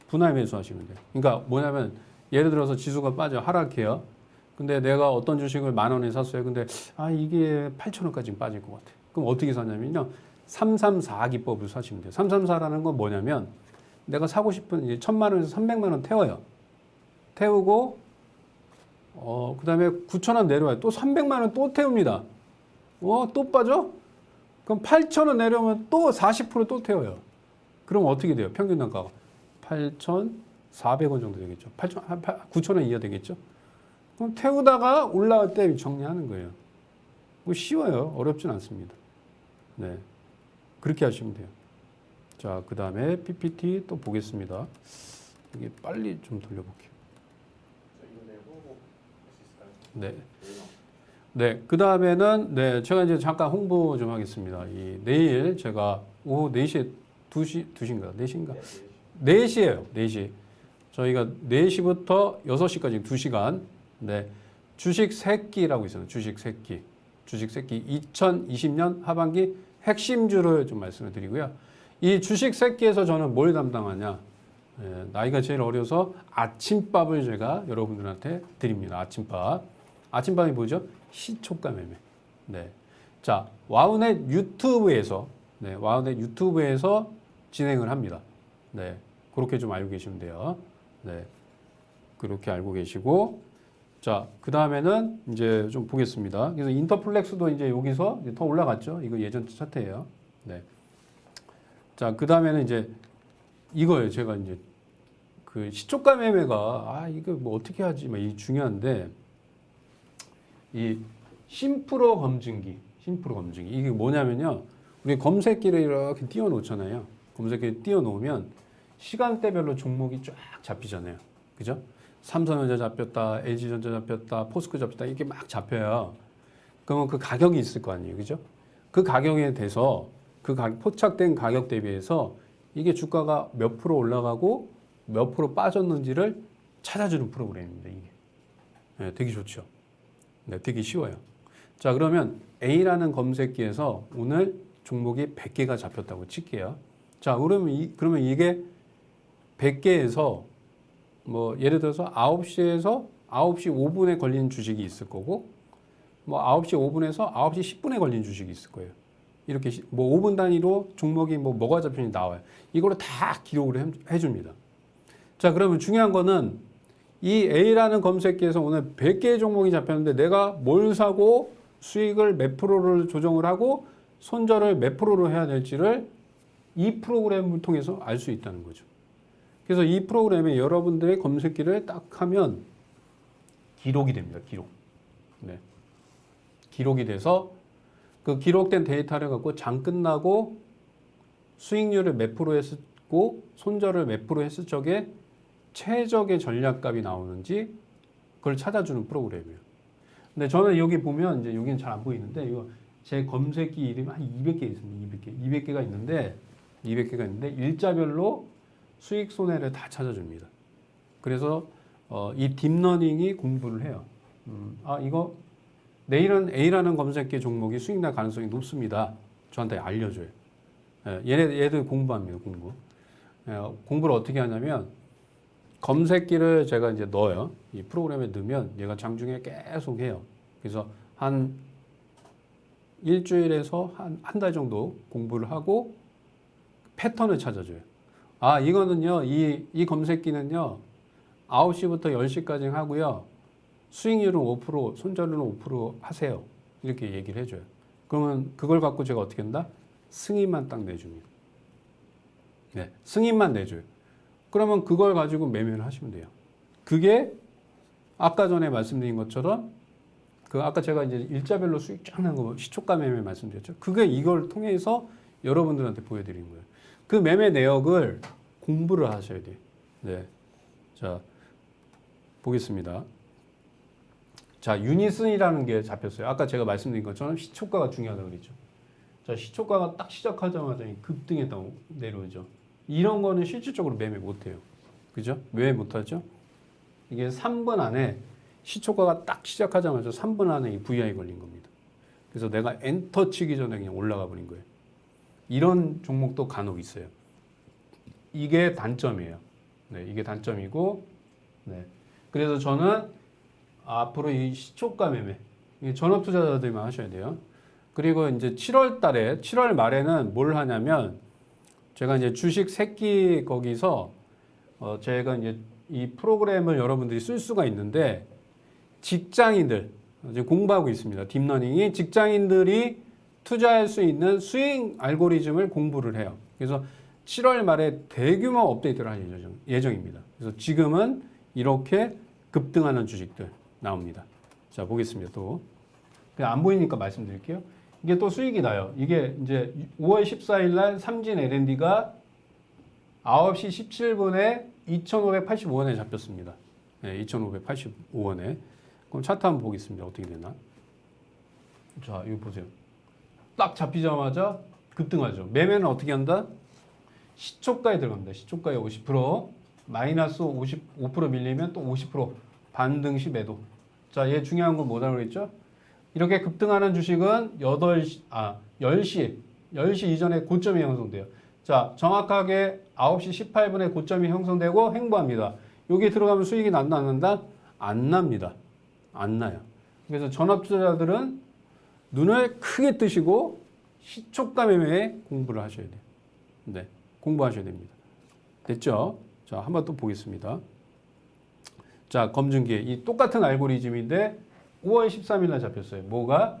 Speaker 1: 분할 매수하시면 돼요. 그러니까 뭐냐면 예를 들어서 지수가 빠져 하락해요. 근데 내가 어떤 주식을 10,000원에 샀어요. 근데 이게 8,000원까지 빠질 것 같아. 그럼 어떻게 사냐면요. 334 기법을 사시면 돼요. 334라는 건 뭐냐면 내가 사고 싶은 이제 1,000만 원에서 300만 원 태워요. 태우고 그다음에 9,000원 내려와요. 또 300만 원 또 태웁니다. 또 빠져? 그럼 8,000원 내려오면 또 40% 또 태워요. 그럼 어떻게 돼요? 평균 단가가 8,400원 정도 되겠죠. 9,000원 이하 되겠죠. 그럼 태우다가 올라갈 때 정리하는 거예요. 뭐 쉬워요. 어렵진 않습니다. 네, 그렇게 하시면 돼요. 자, 그 다음에 PPT 또 보겠습니다. 이게 빨리 좀 돌려볼게요. 네. 네, 그 다음에는, 네, 제가 이제 잠깐 홍보 좀 하겠습니다. 내일 제가 오후 4시에 2시인가? 4시인가? 4시에요, 4시. 저희가 4시부터 6시까지 2시간, 네, 주식 새끼라고 있어요. 주식 새끼. 2020년 하반기 핵심주를 좀 말씀을 드리고요. 이 주식 새끼에서 저는 뭘 담당하냐? 나이가 제일 어려서 아침밥을 제가 여러분들한테 드립니다. 아침밥. 아침밥이 뭐죠? 시초가 매매. 네. 자, 와우넷 유튜브에서, 네, 와우넷 유튜브에서 진행을 합니다. 네. 그렇게 좀 알고 계시면 돼요. 네. 그렇게 알고 계시고, 자, 그 다음에는 이제 좀 보겠습니다. 그래서 인터플렉스도 이제 여기서 이제 더 올라갔죠. 이거 예전 차트예요. 네. 자, 그 다음에는 이제 이거예요. 제가 이제 그 시초가 매매가, 이거 뭐 어떻게 하지? 막 이 중요한데, 이 심프로 검증기. 이게 뭐냐면요. 우리 검색기를 이렇게 띄워 놓잖아요. 검색기를 띄워 놓으면 시간대별로 종목이 쫙 잡히잖아요. 그죠? 삼성전자 잡혔다, LG전자 잡혔다, 포스코 잡혔다, 이게 막 잡혀요. 그러면 그 가격이 있을 거 아니에요. 그죠? 그 가격에 대해서 포착된 가격 대비해서 이게 주가가 몇 프로 올라가고 몇 프로 빠졌는지를 찾아주는 프로그램입니다. 이게. 네, 되게 좋죠. 네, 되게 쉬워요. 자, 그러면 A라는 검색기에서 오늘 종목이 100개가 잡혔다고 칠게요. 자, 그러면 이게 100개에서 뭐 예를 들어서 9시에서 9시 5분에 걸린 주식이 있을 거고 뭐 9시 5분에서 9시 10분에 걸린 주식이 있을 거예요. 이렇게 뭐 5분 단위로 종목이 뭐가 잡혔는지 나와요. 이거를 다 기록을 해줍니다. 자, 그러면 중요한 거는 이 A라는 검색기에서 오늘 100개의 종목이 잡혔는데 내가 뭘 사고 수익을 몇 프로를 조정을 하고 손절을 몇 프로로 해야 될지를 이 프로그램을 통해서 알 수 있다는 거죠. 그래서 이 프로그램에 여러분들의 검색기를 딱 하면 기록이 됩니다. 기록. 네. 기록이 돼서 그 기록된 데이터를 갖고 장 끝나고 수익률을 몇 프로 했고 손절을 몇 프로 했을 적에 최적의 전략값이 나오는지 그걸 찾아주는 프로그램이에요. 근데 저는 여기 보면 이제 여기는 잘 안 보이는데 이거 제 검색기 이름이 한 200개 있습니다. 200개가 있는데 일자별로 수익 손해를 다 찾아줍니다. 그래서 이 딥러닝이 공부를 해요. 이거 내일은 A라는 검색기 종목이 수익 날 가능성이 높습니다. 저한테 알려줘요. 얘들 공부합니다. 공부를 어떻게 하냐면 검색기를 제가 이제 넣어요. 이 프로그램에 넣으면 얘가 장중에 계속 해요. 그래서 한 일주일에서 한 달 정도 공부를 하고 패턴을 찾아줘요. 이거는요, 이 검색기는요, 9시부터 10시까지 하고요. 수익률은 5%, 손절은 5% 하세요. 이렇게 얘기를 해줘요. 그러면 그걸 갖고 제가 어떻게 한다? 승인만 딱 내줍니다. 네, 승인만 내줘요. 그러면 그걸 가지고 매매를 하시면 돼요. 그게 아까 전에 말씀드린 것처럼 아까 제가 이제 일자별로 수익 쫙 난 거 시초가 매매 말씀드렸죠. 그게 이걸 통해서 여러분들한테 보여드리는 거예요. 그 매매 내역을 공부를 하셔야 돼요. 네. 자, 보겠습니다. 자, 유니슨이라는 게 잡혔어요. 아까 제가 말씀드린 것처럼 시초가가 중요하다고 그랬죠. 자, 시초가가 딱 시작하자마자 급등에 딱 내려오죠. 이런 거는 실질적으로 매매 못해요. 그죠? 왜 못하죠? 이게 3분 안에 시초가가 딱 시작하자마자 3분 안에 이 VI 걸린 겁니다. 그래서 내가 엔터 치기 전에 그냥 올라가 버린 거예요. 이런 종목도 간혹 있어요. 이게 단점이에요. 네, 이게 단점이고, 네. 그래서 저는 앞으로 이 시초가 매매, 전업 투자자들만 하셔야 돼요. 그리고 이제 7월 달에, 7월 말에는 뭘 하냐면, 제가 이제 주식 새끼 거기서, 제가 이제 이 프로그램을 여러분들이 쓸 수가 있는데, 직장인들, 이제 공부하고 있습니다. 딥러닝이 직장인들이 투자할 수 있는 수익 알고리즘을 공부를 해요. 그래서 7월 말에 대규모 업데이트를 할 예정입니다. 그래서 지금은 이렇게 급등하는 주식들 나옵니다. 자, 보겠습니다. 또. 그냥 안 보이니까 말씀드릴게요. 이게 또 수익이 나요. 이게 이제 5월 14일 날 삼진 L&D가 9시 17분에 2,585원에 잡혔습니다. 네, 2,585원에. 그럼 차트 한번 보겠습니다. 어떻게 되나. 자, 이거 보세요. 딱 잡히자마자 급등하죠. 매매는 어떻게 한다? 시초가에 들어갑니다. 시초가에 50%, 마이너스 55% 밀리면 또 50% 반등 시 매도. 자, 얘 중요한 건 뭐라고 그랬죠? 이렇게 급등하는 주식은 10시 이전에 고점이 형성돼요. 자, 정확하게 9시 18분에 고점이 형성되고 횡보합니다. 여기 들어가면 수익이 난다, 안 난다? 안 납니다. 안 나요. 그래서 전업 투자자들은 눈을 크게 뜨시고 시초가 매매에 공부를 하셔야 돼요. 네, 공부하셔야 됩니다. 됐죠? 자, 한번 또 보겠습니다. 자, 검증기에 이 똑같은 알고리즘인데 5월 13일 날 잡혔어요. 뭐가?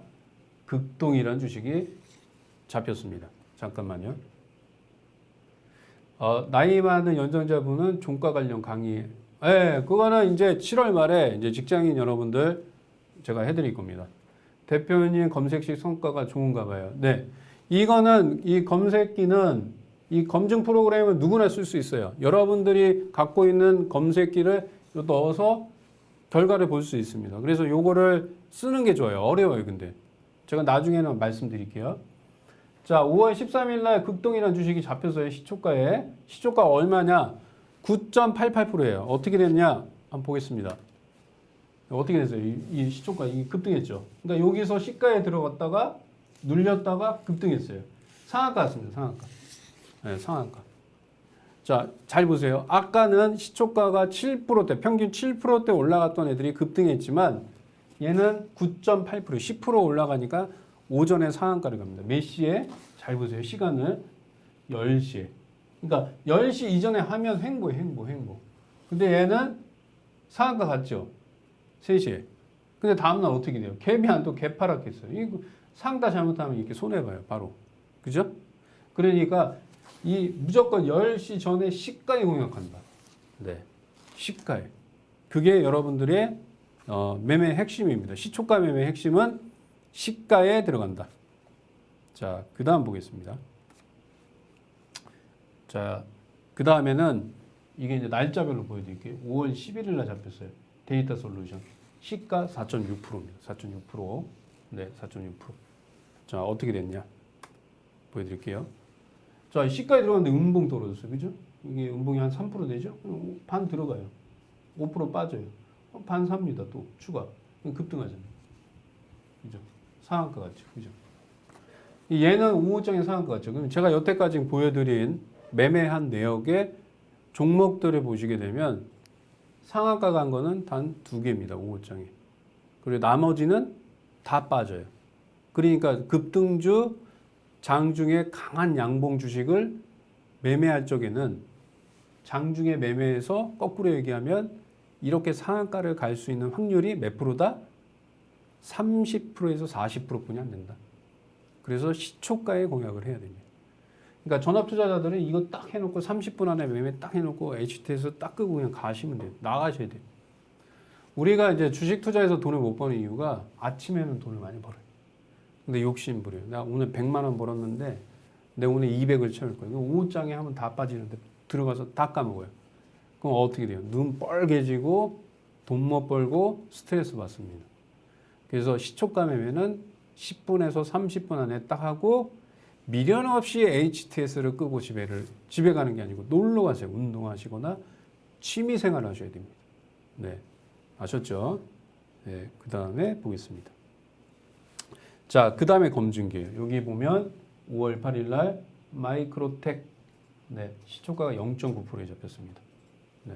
Speaker 1: 극동이라는 주식이 잡혔습니다. 잠깐만요. 나이 많은 연장자분은 종가 관련 강의. 예, 그거는 이제 7월 말에 이제 직장인 여러분들 제가 해드릴 겁니다. 대표님 검색식 성과가 좋은가 봐요. 네. 이거는, 이 검색기는, 이 검증 프로그램은 누구나 쓸 수 있어요. 여러분들이 갖고 있는 검색기를 넣어서 결과를 볼 수 있습니다. 그래서 요거를 쓰는 게 좋아요. 어려워요, 근데. 제가 나중에는 말씀드릴게요. 자, 5월 13일 날 극동이라는 주식이 잡혔어요. 시초가에. 시초가 얼마냐? 9.88%예요. 어떻게 됐냐? 한번 보겠습니다. 어떻게 됐어요? 이 시초가 이 급등했죠. 그러니까 여기서 시가에 들어갔다가 눌렸다가 급등했어요. 상한가 같습니다. 상한가. 네, 상한가. 자, 잘 보세요. 아까는 시초가가 7%대, 평균 7%대 올라갔던 애들이 급등했지만 얘는 9.8%, 10% 올라가니까 오전에 상한가를 갑니다. 몇 시에? 잘 보세요. 시간을 10시에. 그러니까 10시 이전에 하면 횡보. 근데 얘는 상한가 갔죠. 3시에. 근데 다음날 어떻게 돼요? 갭이 안 또 개파랗겠어요. 이거 상다 잘못하면 이렇게 손해봐요. 바로. 그죠? 그러니까 이 무조건 10시 전에 시가에 공략한다. 네. 시가에. 그게 여러분들의 매매 핵심입니다. 시초가 매매 핵심은 시가에 들어간다. 자, 그 다음 보겠습니다. 자, 그 다음에는 이게 이제 날짜별로 보여드릴게요. 5월 11일 날 잡혔어요. 데이터 솔루션. 시가 4.6%입니다. 4.6%. 네, 4.6%. 자, 어떻게 됐냐? 보여드릴게요. 자, 시가에 들어갔는데 음봉 떨어졌어요. 그죠? 이게 음봉이 한 3% 되죠? 반 들어가요. 5% 빠져요. 반 삽니다. 또 추가. 급등하잖아요. 그죠? 상한가 같죠. 그죠? 얘는 우호적인 상한가 같죠. 그럼 제가 여태까지 보여드린 매매한 내역의 종목들을 보시게 되면 상한가 간 거는 단 2개입니다. 5호장에. 그리고 나머지는 다 빠져요. 그러니까 급등주, 장중에 강한 양봉 주식을 매매할 적에는 장중에 매매해서 거꾸로 얘기하면 이렇게 상한가를 갈 수 있는 확률이 몇 프로다? 30%에서 40%뿐이 안 된다. 그래서 시초가에 공략을 해야 됩니다. 그러니까 전업 투자자들은 이거 딱 해놓고 30분 안에 매매 딱 해놓고 HT에서 딱 끄고 그냥 가시면 돼요. 나가셔야 돼요. 우리가 이제 주식 투자에서 돈을 못 버는 이유가 아침에는 돈을 많이 벌어요. 근데 욕심 부려요. 나 오늘 100만 원 벌었는데 내가 오늘 200을 채울 거예요. 오후장에 하면 다 빠지는데 들어가서 다 까먹어요. 그럼 어떻게 돼요? 눈 뻘개지고 돈 못 벌고 스트레스 받습니다. 그래서 시초가 매매는 10분에서 30분 안에 딱 하고 미련 없이 HTS를 끄고 집에 가는 게 아니고 놀러 가세요. 운동하시거나 취미 생활 하셔야 됩니다. 네. 아셨죠? 네. 그 다음에 보겠습니다. 자, 그 다음에 검증기예요. 여기 보면 5월 8일 날 마이크로텍 네. 시초가가 0.9%에 잡혔습니다. 네.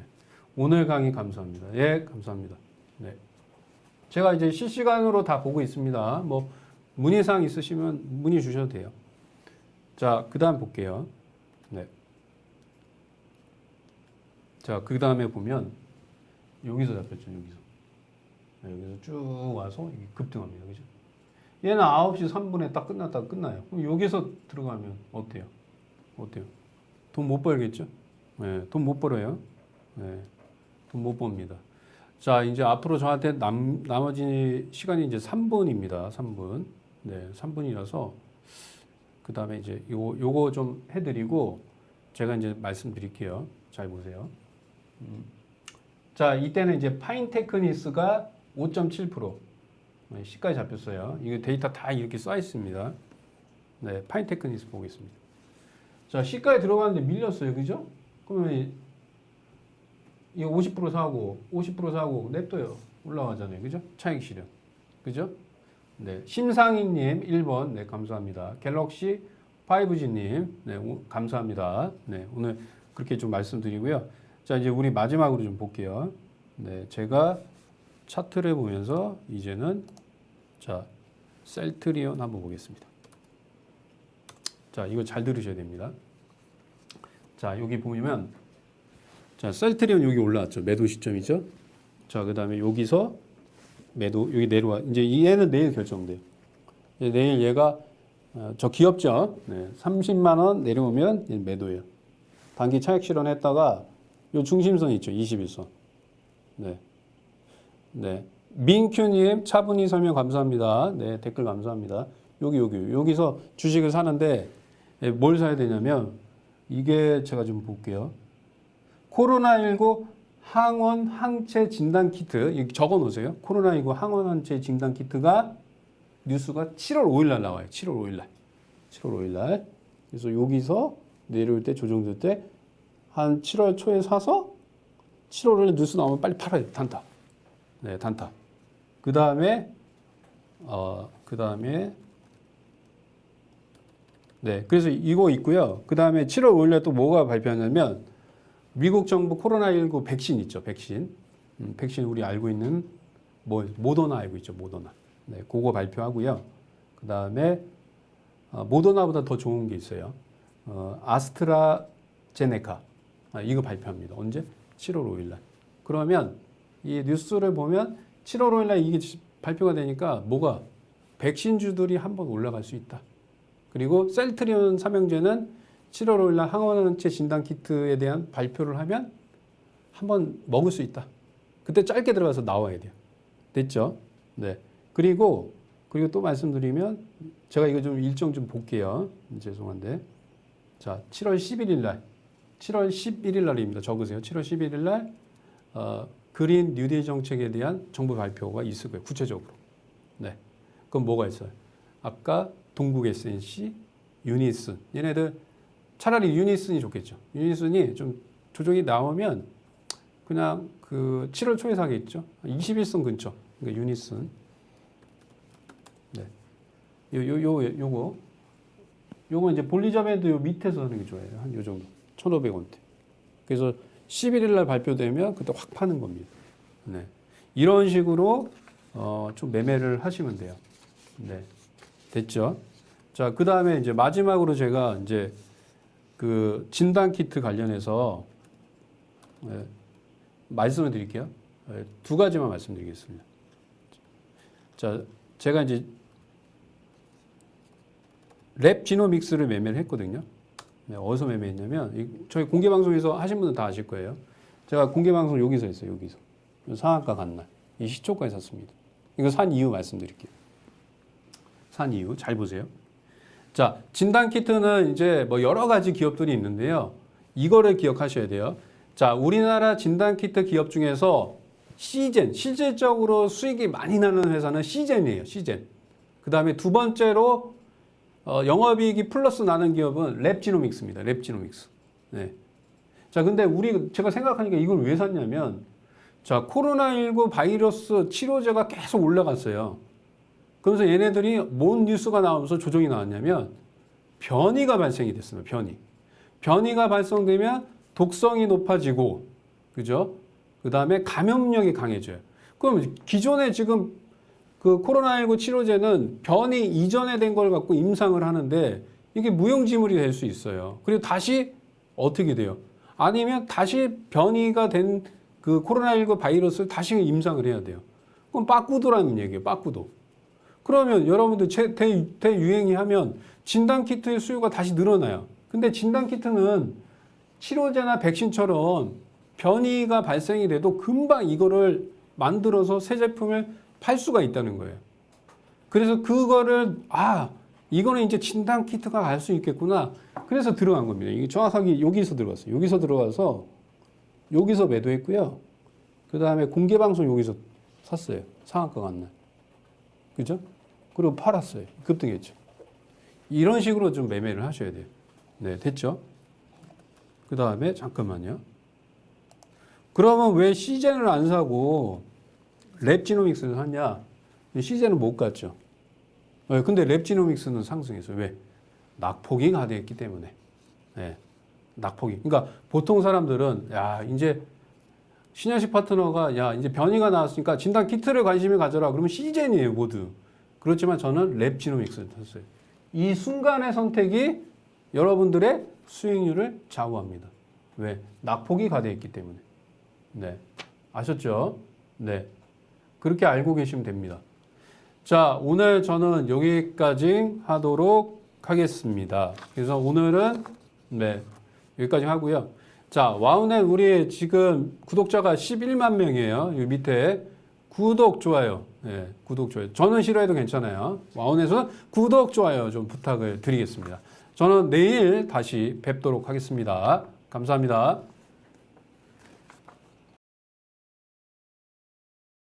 Speaker 1: 오늘 강의 감사합니다. 예, 감사합니다. 네. 제가 이제 실시간으로 다 보고 있습니다. 뭐 문의사항 있으시면 문의 주셔도 돼요. 자, 그 다음 볼게요. 네. 자, 그 다음에 보면 여기서 잡혔죠, 여기서. 네, 여기서 쭉 와서 이게 급등합니다. 그죠? 얘는 9시 3분에 딱 끝났다가 끝나요. 그럼 여기서 들어가면 어때요? 어때요? 돈 못 벌겠죠? 네, 돈 못 벌어요. 네, 돈 못 법니다. 자, 이제 앞으로 저한테 나머지 시간이 이제 3분입니다. 3분. 네, 3분이라서 그 다음에 이제 요거 좀 해드리고 제가 이제 말씀드릴게요. 잘 보세요. 자, 이때는 이제 파인테크니스가 5.7% 시가에 잡혔어요. 이거 데이터 다 이렇게 써 있습니다. 네, 파인테크니스 보겠습니다. 자, 시가에 들어가는데 밀렸어요. 그죠? 그러면 이거 50% 사고 50% 사고 냅둬요. 올라가잖아요. 그죠? 차익 실현. 그죠? 네, 심상희님 1번 네 감사합니다. 갤럭시 5G님 네 감사합니다. 네 오늘 그렇게 좀 말씀드리고요. 자 이제 우리 마지막으로 좀 볼게요. 네 제가 차트를 보면서 이제는 자 셀트리온 한번 보겠습니다. 자 이거 잘 들으셔야 됩니다. 자 여기 보면 자 셀트리온 여기 올라왔죠. 매도 시점이죠. 자 그다음에 여기서 매도 여기 내려와 이제 얘는 내일 결정돼요. 내일 얘가 저 기업죠. 네, 30만 원 내려오면 매도예요. 단기 차익 실현했다가 요 중심선 있죠. 21선. 네, 네. 민큐님 차분히 설명 감사합니다. 네 댓글 감사합니다. 여기서 주식을 사는데 뭘 사야 되냐면 이게 제가 좀 볼게요. 코로나19 항원 항체 진단 키트 여기 적어 놓으세요. 코로나19 항원 항체 진단 키트가 뉴스가 7월 5일 날 나와요. 7월 5일 날. 7월 5일 날. 그래서 여기서 내려올 때 조정될 때 한 7월 초에 사서 7월 5일 뉴스 나오면 빨리 팔아요. 단타. 네, 단타. 그다음에 네. 그래서 이거 있고요. 그다음에 7월 5일 날 또 뭐가 발표하냐면 미국 정부 코로나19 백신 있죠, 백신. 백신 우리 알고 있는 모더나 알고 있죠, 모더나. 네, 그거 발표하고요. 그 다음에 모더나보다 더 좋은 게 있어요. 아스트라제네카. 이거 발표합니다. 언제? 7월 5일 날. 그러면 이 뉴스를 보면 7월 5일 날 이게 발표가 되니까 뭐가? 백신주들이 한번 올라갈 수 있다. 그리고 셀트리온 삼형제는 7월 5일 날 항원항체 진단 키트에 대한 발표를 하면 한번 먹을 수 있다. 그때 짧게 들어가서 나와야 돼요. 됐죠? 네. 그리고 또 말씀드리면 제가 이거 좀 일정 좀 볼게요. 죄송한데. 자, 7월 11일 날입니다. 적으세요. 7월 11일 날 그린 뉴딜 정책에 대한 정부 발표가 있을 거예요. 구체적으로. 네. 그럼 뭐가 있어요? 아까 동국 SNC, 유니슨. 얘네들 차라리 유니슨이 좋겠죠. 유니슨이 좀 조정이 나오면 그냥 그 7월 초에 사겠죠. 21선 근처. 그러니까 유니슨. 네. 요거 이제 볼리자밴드 요 밑에서 하는 게 좋아요. 한 요 정도. 1,500원대. 그래서 11일 날 발표되면 그때 확 파는 겁니다. 네. 이런 식으로 좀 매매를 하시면 돼요. 네. 됐죠? 자, 그다음에 이제 마지막으로 제가 이제 그 진단 키트 관련해서 말씀을 드릴게요. 두 가지만 말씀드리겠습니다. 자, 제가 이제 랩 지노믹스를 매매를 했거든요. 네, 어디서 매매했냐면 저희 공개 방송에서 하신 분은 다 아실 거예요. 제가 공개 방송 여기서 했어요. 여기서 상한가 간 날 이 시초가에 샀습니다. 이거 산 이유 말씀드릴게요. 산 이유 잘 보세요. 자, 진단 키트는 이제 뭐 여러 가지 기업들이 있는데요. 이거를 기억하셔야 돼요. 자, 우리나라 진단 키트 기업 중에서 시젠, 실질적으로 수익이 많이 나는 회사는 시젠이에요. 시젠. 그 다음에 두 번째로 영업이익이 플러스 나는 기업은 랩지노믹스입니다. 랩지노믹스. 네. 자, 근데 제가 생각하니까 이걸 왜 샀냐면, 자, 코로나19 바이러스 치료제가 계속 올라갔어요. 그러면서 얘네들이 뭔 뉴스가 나오면서 조정이 나왔냐면, 변이가 발생이 됐습니다. 변이가 발생되면 독성이 높아지고, 그죠? 그 다음에 감염력이 강해져요. 그럼 기존에 지금 그 코로나19 치료제는 변이 이전에 된 걸 갖고 임상을 하는데 이게 무용지물이 될 수 있어요. 그리고 다시 어떻게 돼요? 아니면 다시 변이가 된 그 코로나19 바이러스를 다시 임상을 해야 돼요. 그럼 빠꾸도라는 얘기예요. 빠꾸도. 그러면 여러분들 대유행이 하면 진단키트의 수요가 다시 늘어나요. 근데 진단키트는 치료제나 백신처럼 변이가 발생이 돼도 금방 이거를 만들어서 새 제품을 팔 수가 있다는 거예요. 그래서 그거를 이거는 이제 진단키트가 갈 수 있겠구나. 그래서 들어간 겁니다. 이게 정확하게 여기서 들어갔어요. 여기서 들어가서 여기서 매도했고요. 그 다음에 공개방송 여기서 샀어요. 상한가 간 날. 그죠? 그리고 팔았어요. 급등했죠. 이런 식으로 좀 매매를 하셔야 돼요. 네, 됐죠? 그 다음에 잠깐만요. 그러면 왜 시젠을 안 사고 랩지노믹스를 샀냐? 시젠은 못 갔죠. 근데 랩지노믹스는 상승했어요. 왜? 낙폭이 가득했기 때문에. 네, 낙폭이. 그러니까 보통 사람들은 이제 신현식 파트너가 이제 변이가 나왔으니까 진단 키트를 관심을 가져라. 그러면 시젠이에요, 모두. 그렇지만 저는 랩지노믹스를 샀어요. 이 순간의 선택이 여러분들의 수익률을 좌우합니다. 왜? 낙폭이 가득했기 때문에. 네, 아셨죠? 네, 그렇게 알고 계시면 됩니다. 자, 오늘 저는 여기까지 하도록 하겠습니다. 그래서 오늘은 여기까지 하고요. 자, 와우넷 우리 지금 구독자가 11만 명이에요. 여기 밑에 구독, 좋아요. 네, 구독, 좋아요. 저는 싫어해도 괜찮아요. 와우넷은 구독, 좋아요 좀 부탁을 드리겠습니다. 저는 내일 다시 뵙도록 하겠습니다. 감사합니다.